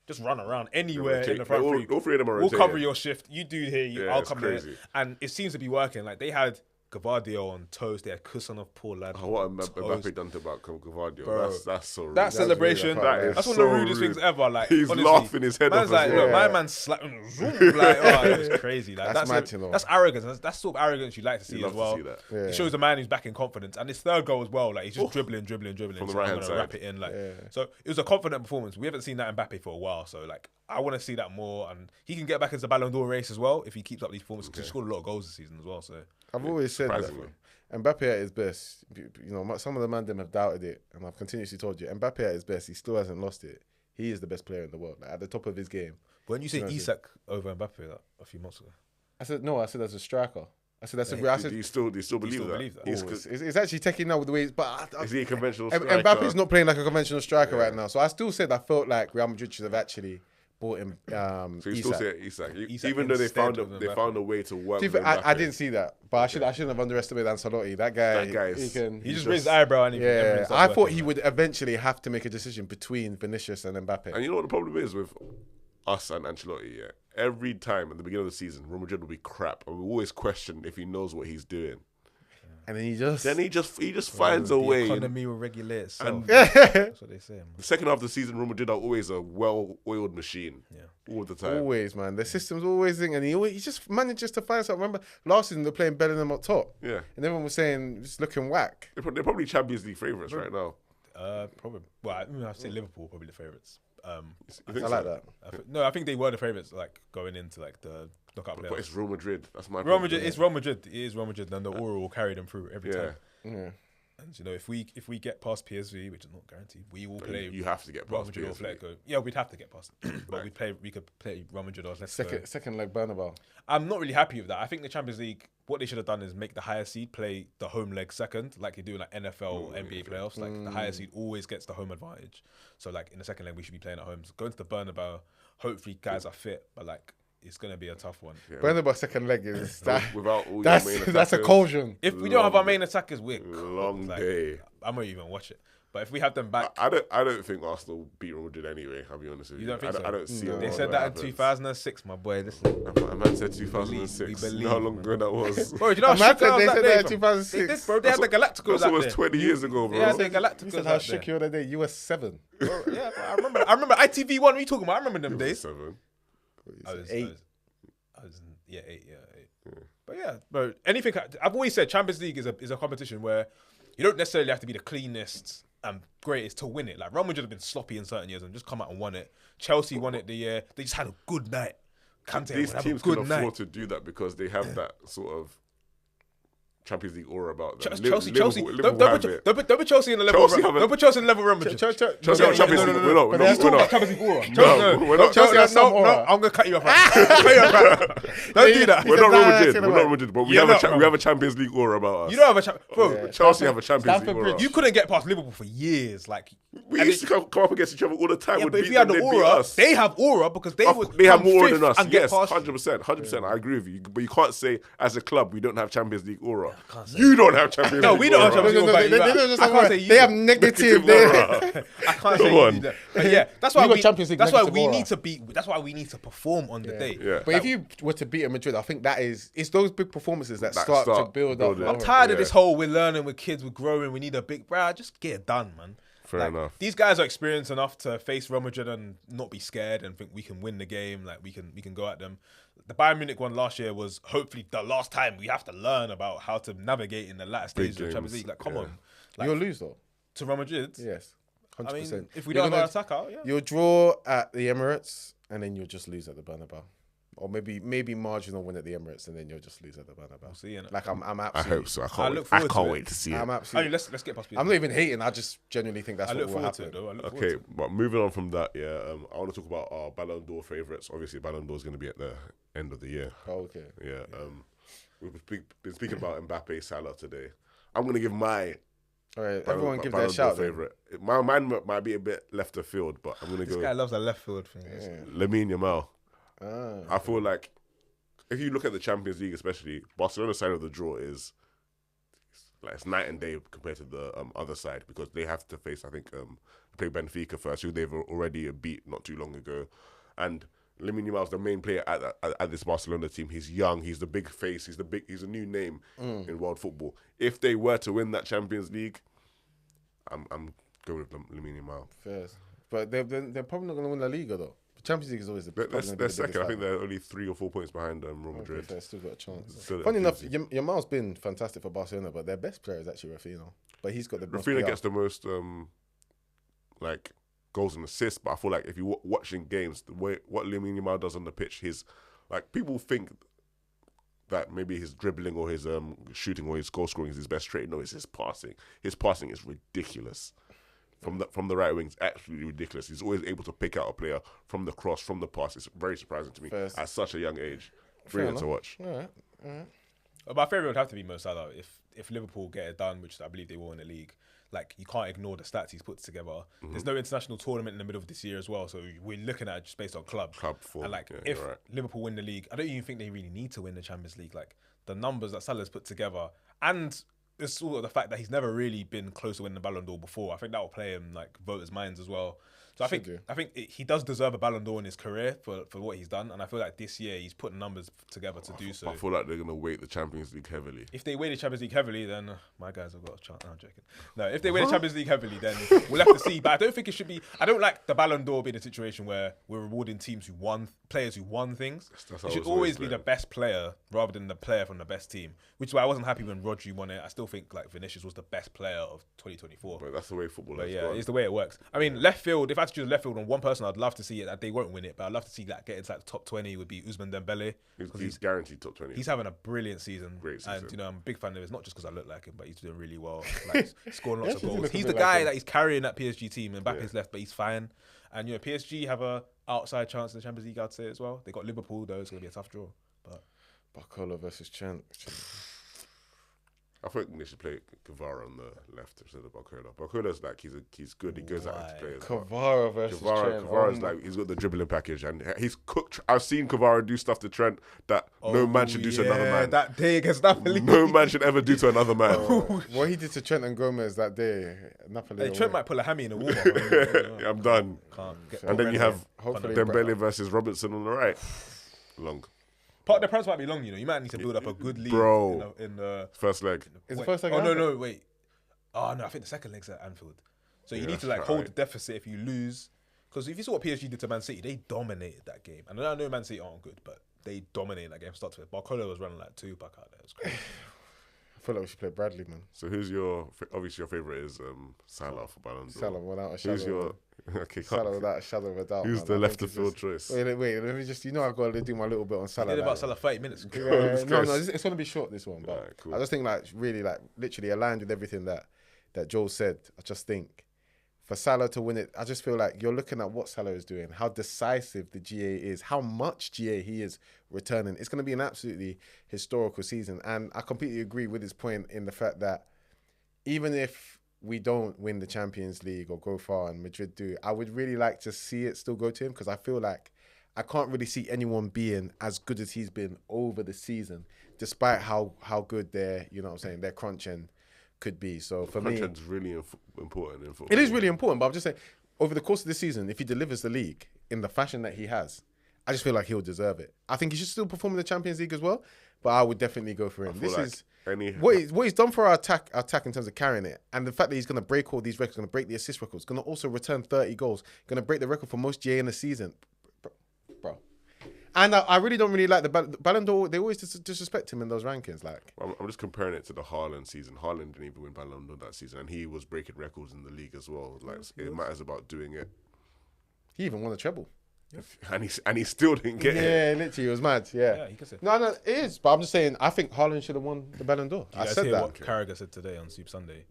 [SPEAKER 3] just run around anywhere in the front three.
[SPEAKER 2] All 3 of them are
[SPEAKER 3] rotating. We'll cover your shift. You do here. I'll come
[SPEAKER 2] crazy.
[SPEAKER 3] here. And it seems to be working. Like, they had Gvardiol on toast. They had Kusanov, poor lad.
[SPEAKER 2] What Mbappe done to about Gvardiol? That's so rude.
[SPEAKER 3] That celebration, that's one of the rudest things ever. Like,
[SPEAKER 2] he's
[SPEAKER 3] honestly,
[SPEAKER 2] laughing his head off.
[SPEAKER 3] Man's like, look, my man's slapping. Like, it was crazy. Like, that's arrogance. That's sort of arrogance you like to see as well. It shows a man who's back in confidence. And his third goal as well. Like, he's just dribbling from
[SPEAKER 2] the right hand side.
[SPEAKER 3] Wrap it in. Like, so it was a confident performance. We haven't seen that Mbappe for a while. So like, I want to see that more, and he can get back into the Ballon d'Or race as well if he keeps up these performances. Because he scored a lot of goals this season as well. So
[SPEAKER 1] I've always said that Mbappe at his best, you know, some of the man them have doubted it, and I've continuously told you, Mbappe at his best, he still hasn't lost it. He is the best player in the world, like, at the top of his game.
[SPEAKER 3] When you say Isak over Mbappe a few months ago,
[SPEAKER 1] I said as a striker. I said that's
[SPEAKER 2] do you still believe that?
[SPEAKER 1] It's actually taking now with the way. But
[SPEAKER 2] is he a conventional striker?
[SPEAKER 1] Mbappe's not playing like a conventional striker right now. So I still said I felt like Real Madrid should have actually bought him
[SPEAKER 2] So you still
[SPEAKER 1] Isak.
[SPEAKER 2] say Isak,
[SPEAKER 3] Isak
[SPEAKER 2] even though they
[SPEAKER 3] instead
[SPEAKER 2] found
[SPEAKER 3] of
[SPEAKER 2] they
[SPEAKER 3] Mbappe.
[SPEAKER 2] found a way to work.
[SPEAKER 1] To be
[SPEAKER 2] with
[SPEAKER 1] fair, I
[SPEAKER 2] Mbappe.
[SPEAKER 1] didn't see that, but I shouldn't have underestimated Ancelotti. That guy,
[SPEAKER 2] He
[SPEAKER 3] He just
[SPEAKER 2] just-
[SPEAKER 3] raised the eyebrow and
[SPEAKER 1] yeah.
[SPEAKER 3] everything
[SPEAKER 1] I
[SPEAKER 3] started
[SPEAKER 1] thought
[SPEAKER 3] working,
[SPEAKER 1] he
[SPEAKER 3] man.
[SPEAKER 1] would eventually have to make a decision between Vinicius and Mbappe.
[SPEAKER 2] And you know what the problem is with us and Ancelotti? Yeah, every time at the beginning of the season, Real Madrid will be crap, and we always question if he knows what he's doing.
[SPEAKER 1] And then he just
[SPEAKER 2] Then he just finds a
[SPEAKER 3] the
[SPEAKER 2] way.
[SPEAKER 3] economy will regulate itself.
[SPEAKER 2] And-
[SPEAKER 3] That's what they say, man.
[SPEAKER 2] The second half of the season, Real Madrid are always a well-oiled machine.
[SPEAKER 3] Yeah.
[SPEAKER 2] All the time.
[SPEAKER 1] always, man. The system's always thing, and he just manages to find something. Remember last season they're playing Bellingham up top,
[SPEAKER 2] Yeah.
[SPEAKER 1] and everyone was saying it's looking whack.
[SPEAKER 2] They're probably Champions League favourites right now.
[SPEAKER 3] Probably. Well, I'd say Liverpool probably the favourites.
[SPEAKER 2] You think
[SPEAKER 1] I
[SPEAKER 2] so?
[SPEAKER 1] like that.
[SPEAKER 3] I think they were the favourites, like going into like the knockout
[SPEAKER 2] But
[SPEAKER 3] playoffs.
[SPEAKER 2] it's Real Madrid. That's my
[SPEAKER 3] Real
[SPEAKER 2] problem.
[SPEAKER 3] Madrid. It's Real Madrid. It is Real Madrid, and the aura will carry them through every
[SPEAKER 2] Yeah.
[SPEAKER 3] time.
[SPEAKER 1] Yeah.
[SPEAKER 3] And you know, if we get past PSV, which is not guaranteed, we will play
[SPEAKER 2] You have to get
[SPEAKER 3] Real
[SPEAKER 2] past
[SPEAKER 3] Madrid or
[SPEAKER 2] PSV.
[SPEAKER 3] Atletico. Yeah, we'd have to get past it. But we could play Real Madrid or Atletico.
[SPEAKER 1] Second leg Bernabeu.
[SPEAKER 3] I'm not really happy with that. I think the Champions League, what they should have done is make the higher seed play the home leg second, like they do in like NFL, NBA playoffs. Like the higher seed always gets the home advantage. So like in the second leg, we should be playing at home. So going to the Bernabeu, hopefully guys are fit, but like it's gonna be a tough one.
[SPEAKER 2] Yeah.
[SPEAKER 1] Bernabeu second leg is that.
[SPEAKER 2] Without all your
[SPEAKER 1] That's
[SPEAKER 2] main
[SPEAKER 1] that's a
[SPEAKER 2] attackers,
[SPEAKER 1] caution.
[SPEAKER 3] If we don't have our
[SPEAKER 2] Long-
[SPEAKER 3] main attackers, we're
[SPEAKER 2] long
[SPEAKER 3] like,
[SPEAKER 2] day.
[SPEAKER 3] I might even watch it. But if we have them back,
[SPEAKER 2] I don't think Arsenal beat Real Madrid anyway. I'll be honest with you.
[SPEAKER 3] You don't think so?
[SPEAKER 2] I don't see
[SPEAKER 1] No.
[SPEAKER 2] it.
[SPEAKER 3] they said that in 2006, my boy. Listen,
[SPEAKER 2] A man said 2006.
[SPEAKER 3] We believe,
[SPEAKER 2] You know how long ago that was?
[SPEAKER 3] bro, do you know how
[SPEAKER 1] A man
[SPEAKER 3] shook I
[SPEAKER 1] said
[SPEAKER 3] was
[SPEAKER 1] they
[SPEAKER 3] that
[SPEAKER 1] said
[SPEAKER 3] day,
[SPEAKER 1] that in
[SPEAKER 3] fam?
[SPEAKER 1] 2006.
[SPEAKER 3] They did, bro. They had the Galacticos
[SPEAKER 2] That's
[SPEAKER 3] out
[SPEAKER 2] almost
[SPEAKER 3] there.
[SPEAKER 2] 20 years ago, bro.
[SPEAKER 3] Yeah, the
[SPEAKER 1] You
[SPEAKER 3] Galacticos
[SPEAKER 1] said how
[SPEAKER 3] out
[SPEAKER 1] shook
[SPEAKER 3] there.
[SPEAKER 1] you the other day. You were 7.
[SPEAKER 3] Bro, yeah, bro, I remember ITV1. What are you talking about? I remember them days.
[SPEAKER 2] 7.
[SPEAKER 3] I was
[SPEAKER 1] 8.
[SPEAKER 3] I was 8. But yeah, bro. Anything I've always said, Champions League is a competition where you don't necessarily have to be the cleanest and greatest to win it. Like Real Madrid have been sloppy in certain years and just come out and won it. Chelsea won it the year they just had a good night. Kante
[SPEAKER 2] These
[SPEAKER 3] would have
[SPEAKER 2] teams
[SPEAKER 3] a good
[SPEAKER 2] can
[SPEAKER 3] night.
[SPEAKER 2] afford to do that because they have that sort of Champions League aura about them.
[SPEAKER 3] Chelsea.
[SPEAKER 2] Liverpool
[SPEAKER 3] Don't
[SPEAKER 2] have
[SPEAKER 3] put,
[SPEAKER 2] it.
[SPEAKER 3] don't put Chelsea in the level.
[SPEAKER 2] Chelsea
[SPEAKER 3] of,
[SPEAKER 2] haven't-
[SPEAKER 3] don't put Chelsea in the level of Real Madrid.
[SPEAKER 2] Chelsea
[SPEAKER 3] No,
[SPEAKER 2] have Champions
[SPEAKER 3] no,
[SPEAKER 2] League.
[SPEAKER 3] no,
[SPEAKER 2] We're not.
[SPEAKER 1] But
[SPEAKER 2] We're
[SPEAKER 1] there's
[SPEAKER 2] not. We're not.
[SPEAKER 3] Champions League aura.
[SPEAKER 2] No, we're not.
[SPEAKER 1] Chelsea has some aura.
[SPEAKER 3] I'm gonna cut you off. Don't do that.
[SPEAKER 2] We're not Real Madrid. We're not
[SPEAKER 1] Right.
[SPEAKER 2] Real Madrid. But we
[SPEAKER 3] You're
[SPEAKER 2] have
[SPEAKER 3] not,
[SPEAKER 2] we have a Champions League aura about us.
[SPEAKER 3] You don't have a bro.
[SPEAKER 1] Yeah.
[SPEAKER 2] Chelsea have a Champions League
[SPEAKER 1] Stamford
[SPEAKER 2] aura.
[SPEAKER 1] Bridge.
[SPEAKER 3] You couldn't get past Liverpool for years. Like,
[SPEAKER 2] We
[SPEAKER 3] and
[SPEAKER 2] used to come up against each other all the time.
[SPEAKER 3] yeah,
[SPEAKER 2] We'd
[SPEAKER 3] but if
[SPEAKER 2] beat
[SPEAKER 3] you had
[SPEAKER 2] them,
[SPEAKER 3] the
[SPEAKER 2] they'd beat
[SPEAKER 3] aura,
[SPEAKER 2] us.
[SPEAKER 3] they have aura because they would.
[SPEAKER 2] They have
[SPEAKER 3] come
[SPEAKER 2] more
[SPEAKER 3] fifth
[SPEAKER 2] than us.
[SPEAKER 3] and get
[SPEAKER 2] Yes,
[SPEAKER 3] past you.
[SPEAKER 2] 100%. I agree with you. But you can't say as a club we don't have Champions League aura. You don't have Champions
[SPEAKER 3] No,
[SPEAKER 2] League
[SPEAKER 3] we don't have
[SPEAKER 2] aura.
[SPEAKER 3] Champions League.
[SPEAKER 1] They
[SPEAKER 3] Right.
[SPEAKER 1] don't just
[SPEAKER 3] I
[SPEAKER 1] have
[SPEAKER 3] can't
[SPEAKER 1] aura.
[SPEAKER 3] say you
[SPEAKER 1] They have
[SPEAKER 3] don't.
[SPEAKER 1] negative.
[SPEAKER 2] Negative
[SPEAKER 3] I can't say
[SPEAKER 2] Come
[SPEAKER 3] you
[SPEAKER 2] on.
[SPEAKER 3] do that. But yeah, that's why
[SPEAKER 1] You got
[SPEAKER 3] we.
[SPEAKER 1] Champions League
[SPEAKER 3] That's why
[SPEAKER 1] negative
[SPEAKER 3] we
[SPEAKER 1] aura.
[SPEAKER 3] need to beat. That's why we need to perform on the day.
[SPEAKER 2] Yeah.
[SPEAKER 1] But if you were to beat Madrid, I think it's those big performances that start to build up.
[SPEAKER 2] it.
[SPEAKER 3] I'm tired of
[SPEAKER 2] Yeah.
[SPEAKER 3] this whole we're learning, we're kids, we're growing, we need a big bruh, just get it done, man.
[SPEAKER 2] Fair enough.
[SPEAKER 3] These guys are experienced enough to face Real Madrid and not be scared and think we can win the game, like we can go at them. The Bayern Munich one last year was hopefully the last time. We have to learn about how to navigate in the latter stages of the Champions
[SPEAKER 2] games,
[SPEAKER 3] League. Like, come
[SPEAKER 2] yeah.
[SPEAKER 3] on. Like,
[SPEAKER 1] You'll lose though.
[SPEAKER 3] to Real Madrid.
[SPEAKER 1] Yes,
[SPEAKER 3] I
[SPEAKER 1] 100%.
[SPEAKER 3] mean, if we
[SPEAKER 1] You're
[SPEAKER 3] don't have
[SPEAKER 1] gonna-
[SPEAKER 3] our attack out, yeah.
[SPEAKER 1] You'll draw at the Emirates, and then you'll just lose at the Bernabeu, or maybe marginal win at the Emirates, and then you'll just lose at the Bernabeu.
[SPEAKER 3] We'll see, innit?
[SPEAKER 1] Like I'm
[SPEAKER 2] I
[SPEAKER 1] absolutely.
[SPEAKER 2] hope so. I
[SPEAKER 3] I
[SPEAKER 2] can't
[SPEAKER 3] look
[SPEAKER 2] wait. I
[SPEAKER 3] forward to
[SPEAKER 2] can't
[SPEAKER 3] it.
[SPEAKER 2] wait to see it.
[SPEAKER 1] I'm
[SPEAKER 3] I mean,
[SPEAKER 1] absolutely.
[SPEAKER 3] let's get past
[SPEAKER 1] I'm not even hating. I just genuinely think that's
[SPEAKER 3] I
[SPEAKER 1] what
[SPEAKER 3] look
[SPEAKER 1] will
[SPEAKER 3] forward to
[SPEAKER 1] happen.
[SPEAKER 3] it, though. I look forward
[SPEAKER 2] Okay,
[SPEAKER 3] to it.
[SPEAKER 2] but moving on from that, yeah, I want to talk about our Ballon d'Or favourites. Obviously, Ballon d'Or is going to be at the end of the year.
[SPEAKER 1] Oh, okay.
[SPEAKER 2] Yeah, we've been speaking about Mbappe, Salah today. I'm going to give my
[SPEAKER 1] All right.
[SPEAKER 2] Ballon-
[SPEAKER 1] Everyone give
[SPEAKER 2] Ballon
[SPEAKER 1] their
[SPEAKER 2] d'Or
[SPEAKER 1] shout. then.
[SPEAKER 2] favourite. Mine might be a bit left of field, but I'm going to
[SPEAKER 3] This
[SPEAKER 2] go
[SPEAKER 3] guy loves a left field thing.
[SPEAKER 2] Lamine Yamal.
[SPEAKER 1] Ah.
[SPEAKER 2] I feel like if you look at the Champions League, especially Barcelona's side of the draw is like it's night and day compared to the other side because they have to face, I think, play Benfica first, who they've already beat not too long ago, and Lamine Yamal's the main player at this Barcelona team. He's young, he's the big face, he's a new name in world football. If they were to win that Champions League, I'm going with Lamine Yamal.
[SPEAKER 1] First. But they're probably not going to win La Liga though. The Champions League is always
[SPEAKER 2] They're second. I think they're only 3 or 4 points behind Real Madrid.
[SPEAKER 1] They've still got a chance.
[SPEAKER 2] Still
[SPEAKER 1] Funny enough,
[SPEAKER 2] easy.
[SPEAKER 1] Yamal's been fantastic for Barcelona, but their best player is actually Rafinha. But he's got the most
[SPEAKER 2] Rafinha
[SPEAKER 1] PR.
[SPEAKER 2] gets the most like goals and assists, but I feel like if you're watching games, the way what Lamine Yamal does on the pitch, his like people think that maybe his dribbling or his shooting or his goal scoring is his best trait. No, it's his passing. His passing is ridiculous. From the right wing, it's absolutely ridiculous. He's always able to pick out a player from the cross, from the pass. It's very surprising to me
[SPEAKER 1] First.
[SPEAKER 2] at such a young age.
[SPEAKER 1] Fair
[SPEAKER 2] Brilliant to
[SPEAKER 1] enough.
[SPEAKER 2] watch.
[SPEAKER 1] All right.
[SPEAKER 3] My favourite would have to be Mo Salah if Liverpool get it done, which I believe they will in the league. like you can't ignore the stats he's put together. There's no international tournament in the middle of this year as well, so we're looking at it just based on club
[SPEAKER 2] form.
[SPEAKER 3] And like
[SPEAKER 2] Yeah,
[SPEAKER 3] if
[SPEAKER 2] you're right.
[SPEAKER 3] Liverpool win the league, I don't even think they really need to win the Champions League. Like the numbers that Salah's put together, and it's sort of the fact that he's never really been close to winning the Ballon d'Or before. I think that will play him like voters' minds as well. So I think he does deserve a Ballon d'Or in his career for what he's done, and I feel like this year he's putting numbers together to do so.
[SPEAKER 2] I feel like they're gonna weight the Champions League heavily.
[SPEAKER 3] If they weigh the Champions League heavily, then my guys have got a chance. No, I'm joking. No, if they weigh the Champions League heavily, then we'll have to see. But I don't think it should be. I don't like the Ballon d'Or being a situation where we're rewarding players who won things.
[SPEAKER 2] That's
[SPEAKER 3] It should always be the best player rather than the player from the best team. Which is why I wasn't happy when Rodri won it. I still think like Vinicius was the best player of 2024.
[SPEAKER 2] But that's the way football
[SPEAKER 3] But
[SPEAKER 2] is.
[SPEAKER 3] yeah, it's the way it works. I mean, left field. If I had to choose left field on one person, I'd love to see it. That they won't win it, but I'd love to see that get into like the top 20 would be Ousmane Dembele.
[SPEAKER 2] He's guaranteed top 20.
[SPEAKER 3] He's having a brilliant season.
[SPEAKER 2] Great season.
[SPEAKER 3] And I'm a big fan of it. It's not just because I look like him, but he's doing really well. Like scoring lots of
[SPEAKER 1] he
[SPEAKER 3] goals.
[SPEAKER 1] looks a
[SPEAKER 3] He's
[SPEAKER 1] bit
[SPEAKER 3] the guy
[SPEAKER 1] like him.
[SPEAKER 3] that he's carrying that PSG team, and Mbappe's left, but he's fine. And PSG have a outside chance in the Champions League, I'd say as well. They got Liverpool though, it's gonna be a tough draw. But
[SPEAKER 1] Barcola versus Trent.
[SPEAKER 2] I think they should play Kvara on the left instead of Barcola. Barcola's like he's good. He goes out into players.
[SPEAKER 1] Kvara versus Trent.
[SPEAKER 2] Kvara's like he's got the dribbling package and he's cooked. I've seen Kvara do stuff to Trent that no man should do to another man.
[SPEAKER 3] That day against Napoli.
[SPEAKER 2] No man should ever do to another man.
[SPEAKER 1] What he did to Trent and Gomez that day, Napoli.
[SPEAKER 3] Hey, Trent might pull a hammy in the wall.
[SPEAKER 2] I'm done. And then you have
[SPEAKER 1] Hopefully
[SPEAKER 2] Dembele versus Robertson on the right. Long.
[SPEAKER 3] Part of the press might be long, you know. You might need to build up a good lead
[SPEAKER 2] Bro.
[SPEAKER 3] in the
[SPEAKER 2] First leg.
[SPEAKER 1] Is the
[SPEAKER 3] wait.
[SPEAKER 1] first leg?
[SPEAKER 3] Oh
[SPEAKER 1] Anfield?
[SPEAKER 3] no, wait. Oh no, I think the second leg's at Anfield. So you need to like
[SPEAKER 2] that's
[SPEAKER 3] hold
[SPEAKER 2] right.
[SPEAKER 3] the deficit if you lose. Because if you saw what PSG did to Man City, they dominated that game. And I know Man City aren't good, but they dominated that game start to finish. Barcola was running like Tupac out there. It was crazy.
[SPEAKER 1] I feel like we should play Bradley, man.
[SPEAKER 2] So who's obviously your favourite is Salah for Ballon d'Or.
[SPEAKER 1] Salah without a shadow.
[SPEAKER 2] Who's your okay?
[SPEAKER 1] Salah without a shadow of a doubt.
[SPEAKER 2] Who's
[SPEAKER 1] man.
[SPEAKER 2] the
[SPEAKER 1] I
[SPEAKER 2] left
[SPEAKER 1] think
[SPEAKER 2] of field
[SPEAKER 1] it's
[SPEAKER 2] choice?
[SPEAKER 1] Wait, let me just, I've got to do my little bit on Salah.
[SPEAKER 3] Did about
[SPEAKER 1] like-
[SPEAKER 3] Salah 30 minutes.
[SPEAKER 1] Yeah,
[SPEAKER 2] Christ.
[SPEAKER 1] no, it's going to be short, this one. But
[SPEAKER 2] Alright, cool.
[SPEAKER 1] I just think, like, really, like, literally aligned with everything that Joel said. I just think for Salah to win it, I just feel like you're looking at what Salah is doing, how decisive the GA is, how much GA he is returning. It's going to be an absolutely historical season. And I completely agree with his point in the fact that even if we don't win the Champions League or go far and Madrid do, I would really like to see it still go to him, because I feel like I can't really see anyone being as good as he's been over the season, despite how good their, their crunch end could be. So for me,
[SPEAKER 2] Crunch really important in football.
[SPEAKER 1] it is really important, but I'm just saying, over the course of this season, if he delivers the league in the fashion that he has, I just feel like he'll deserve it. I think he should still perform in the Champions League as well, but I would definitely go for him. This is what he's done for our attack in terms of carrying it, and the fact that he's going to break all these records, going to break the assist records, going to also return 30 goals, going to break the record for most GA in the season, bro. And I really don't like the Ballon d'Or. They always disrespect him in those rankings. Like,
[SPEAKER 2] I'm just comparing it to the Haaland season. Haaland didn't even win Ballon d'Or that season, and he was breaking records in the league as well. Like, it matters about doing it.
[SPEAKER 1] he even won a treble.
[SPEAKER 2] And he still didn't get it.
[SPEAKER 1] Yeah, literally, it was mad. Yeah,
[SPEAKER 3] he could say.
[SPEAKER 1] No, it is. But I'm just saying, I think Haaland should have won the Ballon d'Or. I said that.
[SPEAKER 3] What Carragher said today on Super Sunday.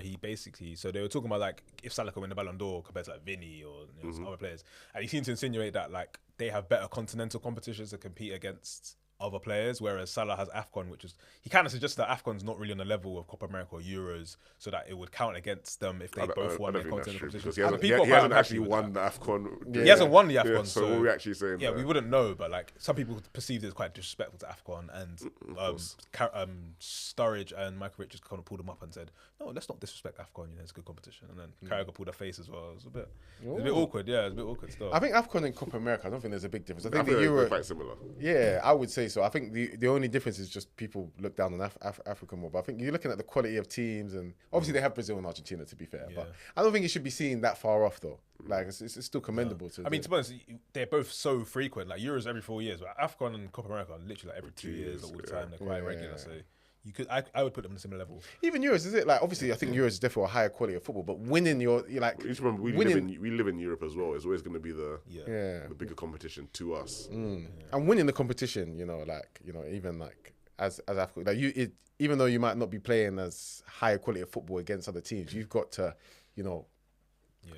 [SPEAKER 3] He basically, so they were talking about like if Salah could win the Ballon d'Or compared to like Vinny or some other players, and he seemed to insinuate that like they have better continental competitions to compete against other players, whereas Salah has AFCON, which is, he kind of suggests that AFCON's not really on the level of Copa America or Euros, so that it would count against them if they both won their continental competitions.
[SPEAKER 2] He hasn't actually won the AFCON.
[SPEAKER 3] He hasn't won the AFCON,
[SPEAKER 2] Yeah, so what are we actually saying?
[SPEAKER 3] Yeah, we wouldn't know, but like some people perceived it as quite disrespectful to AFCON, and Sturridge and Michael Richards kind of pulled him up and said, "No, let's not disrespect AFCON. It's a good competition." And then Carragher pulled a face as well. It was a bit awkward. Yeah, it was a bit awkward still.
[SPEAKER 1] I think AFCON and Copa America, I don't think there's a big difference. I think the
[SPEAKER 2] they're
[SPEAKER 1] Euro,
[SPEAKER 2] quite similar.
[SPEAKER 1] Yeah, I would say so. I think the only difference is just people look down on Africa more. But I think you're looking at the quality of teams, and obviously they have Brazil and Argentina, to be fair. But I don't think it should be seen that far off, though. Like, it's still commendable to.
[SPEAKER 3] I mean, to be honest, they're both so frequent. Like Euros every 4 years, but AFCON and Copa America are literally like every 2 years all the time. They're quite regular, so you could. I would put them on a similar level.
[SPEAKER 1] Even Euros, is it like, obviously I think Euros is definitely a higher quality of football, but winning you're like.
[SPEAKER 2] Just remember, we live in Europe as well. It's always going to be the bigger competition to us.
[SPEAKER 1] And winning the competition, even like as Africa, like even though you might not be playing as high quality of football against other teams, you've got to,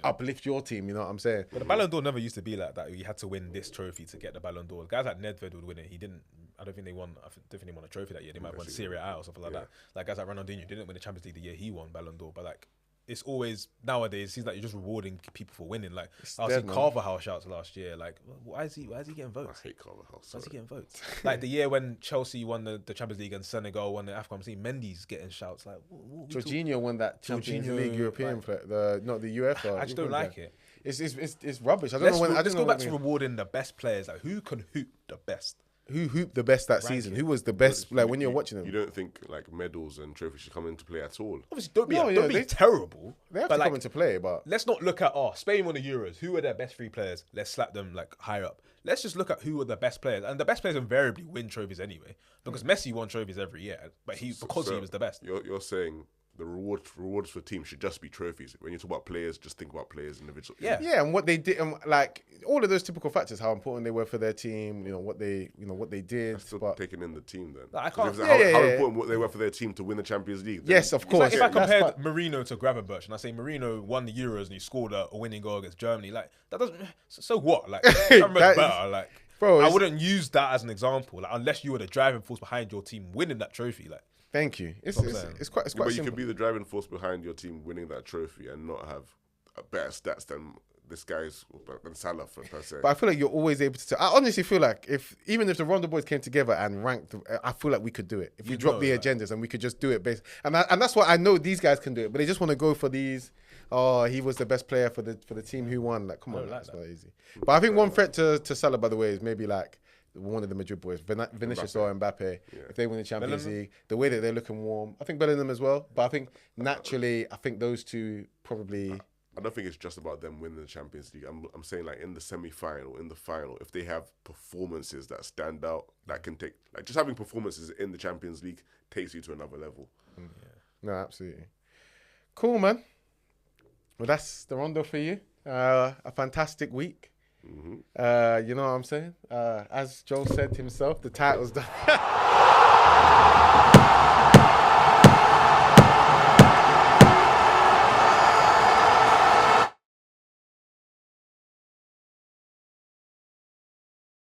[SPEAKER 1] uplift your team. You know what I'm saying?
[SPEAKER 3] But the Ballon d'Or never used to be like that. You had to win this trophy to get the Ballon d'Or. Guys like Nedved would win it. He didn't. I don't think they won. I think they won a trophy that year. They might have won Serie A or something like that. Like guys like Ronaldinho didn't win the Champions League the year he won Ballon d'Or. But like it's always nowadays. It seems like you're just rewarding people for winning. Like I was
[SPEAKER 1] dead,
[SPEAKER 3] seeing
[SPEAKER 1] man.
[SPEAKER 3] Carvajal shouts last year. Like why is he getting
[SPEAKER 2] I
[SPEAKER 3] votes?
[SPEAKER 2] hate Carvajal.
[SPEAKER 3] Why is
[SPEAKER 2] Sorry.
[SPEAKER 3] he getting votes? Like the year when Chelsea won the Champions League and Senegal won the AFCON. I'm seeing Mendy's getting shouts. Like what we
[SPEAKER 1] Jorginho won that Champions League
[SPEAKER 3] Jorginho,
[SPEAKER 1] European,
[SPEAKER 3] like-
[SPEAKER 1] not the UEFA.
[SPEAKER 3] I just don't like it.
[SPEAKER 1] It's rubbish. I don't know when.
[SPEAKER 3] Let's go back to
[SPEAKER 1] when-
[SPEAKER 3] rewarding the best players. Like who can hoop the best?
[SPEAKER 1] who hooped the best that season. Who was the best? Like when you're watching them,
[SPEAKER 2] You don't think like medals and trophies should come into play at all?
[SPEAKER 3] Obviously, don't be
[SPEAKER 1] No, yeah,
[SPEAKER 3] don't be
[SPEAKER 1] they-
[SPEAKER 3] terrible.
[SPEAKER 1] they have
[SPEAKER 3] but
[SPEAKER 1] to come into play. But
[SPEAKER 3] let's not look at Spain won the Euros. Who were their best three players? Let's slap them like higher up. Let's just look at who were the best players, and the best players invariably win trophies anyway. Because Messi won trophies every year, but because he was the best.
[SPEAKER 2] You're saying the rewards for teams should just be trophies. When you talk about players, just think about players individually.
[SPEAKER 1] yeah, and what they did, like all of those typical factors, how important they were for their team. What they did.
[SPEAKER 2] Still
[SPEAKER 1] But
[SPEAKER 2] taking in the team then.
[SPEAKER 3] I can't-
[SPEAKER 2] Because
[SPEAKER 1] Yeah, yeah,
[SPEAKER 2] how
[SPEAKER 1] yeah.
[SPEAKER 2] important what they were for their team to win the Champions League. then
[SPEAKER 1] yes, of
[SPEAKER 3] It's
[SPEAKER 1] course.
[SPEAKER 3] like if I
[SPEAKER 1] That's
[SPEAKER 3] compared
[SPEAKER 1] fine.
[SPEAKER 3] Marino to Gravenberch and I say Marino won the Euros and he scored a winning goal against Germany, like that doesn't. So what? Like Gravenberch's
[SPEAKER 1] That is-
[SPEAKER 3] better. Like
[SPEAKER 1] Bro,
[SPEAKER 3] I
[SPEAKER 1] it's-
[SPEAKER 3] wouldn't use that as an example, like, unless you were the driving force behind your team winning that trophy. Like
[SPEAKER 1] Thank you. It's
[SPEAKER 3] saying.
[SPEAKER 1] quite
[SPEAKER 2] but you
[SPEAKER 1] simple.
[SPEAKER 2] can be the driving force behind your team winning that trophy and not have better stats than this guy's than Salah per se.
[SPEAKER 1] But I feel like you're always able to. I honestly feel like even if the Rondo boys came together and ranked, I feel like we could do it. If we drop the agendas and we could just do it based, and that's why I know these guys can do it. But they just want to go for these. Oh, he was the best player for the team who won. Like, come on,
[SPEAKER 3] like
[SPEAKER 1] that's
[SPEAKER 3] that.
[SPEAKER 1] not easy. But I think one threat to Salah, by the way, is maybe like one of the Madrid boys, Vinicius or Mbappe. If they win the Champions League, the way that they're looking warm, I think Bellingham as well. But I think naturally, I think those two probably.
[SPEAKER 2] I don't think it's just about them winning the Champions League. I'm saying like in the semi-final, in the final, if they have performances that stand out, that can take like just having performances in the Champions League takes you to another level.
[SPEAKER 1] No, absolutely. Cool, man. Well, that's the Rondo for you. A fantastic week. You know what I'm saying? As Joel said himself, the title's done.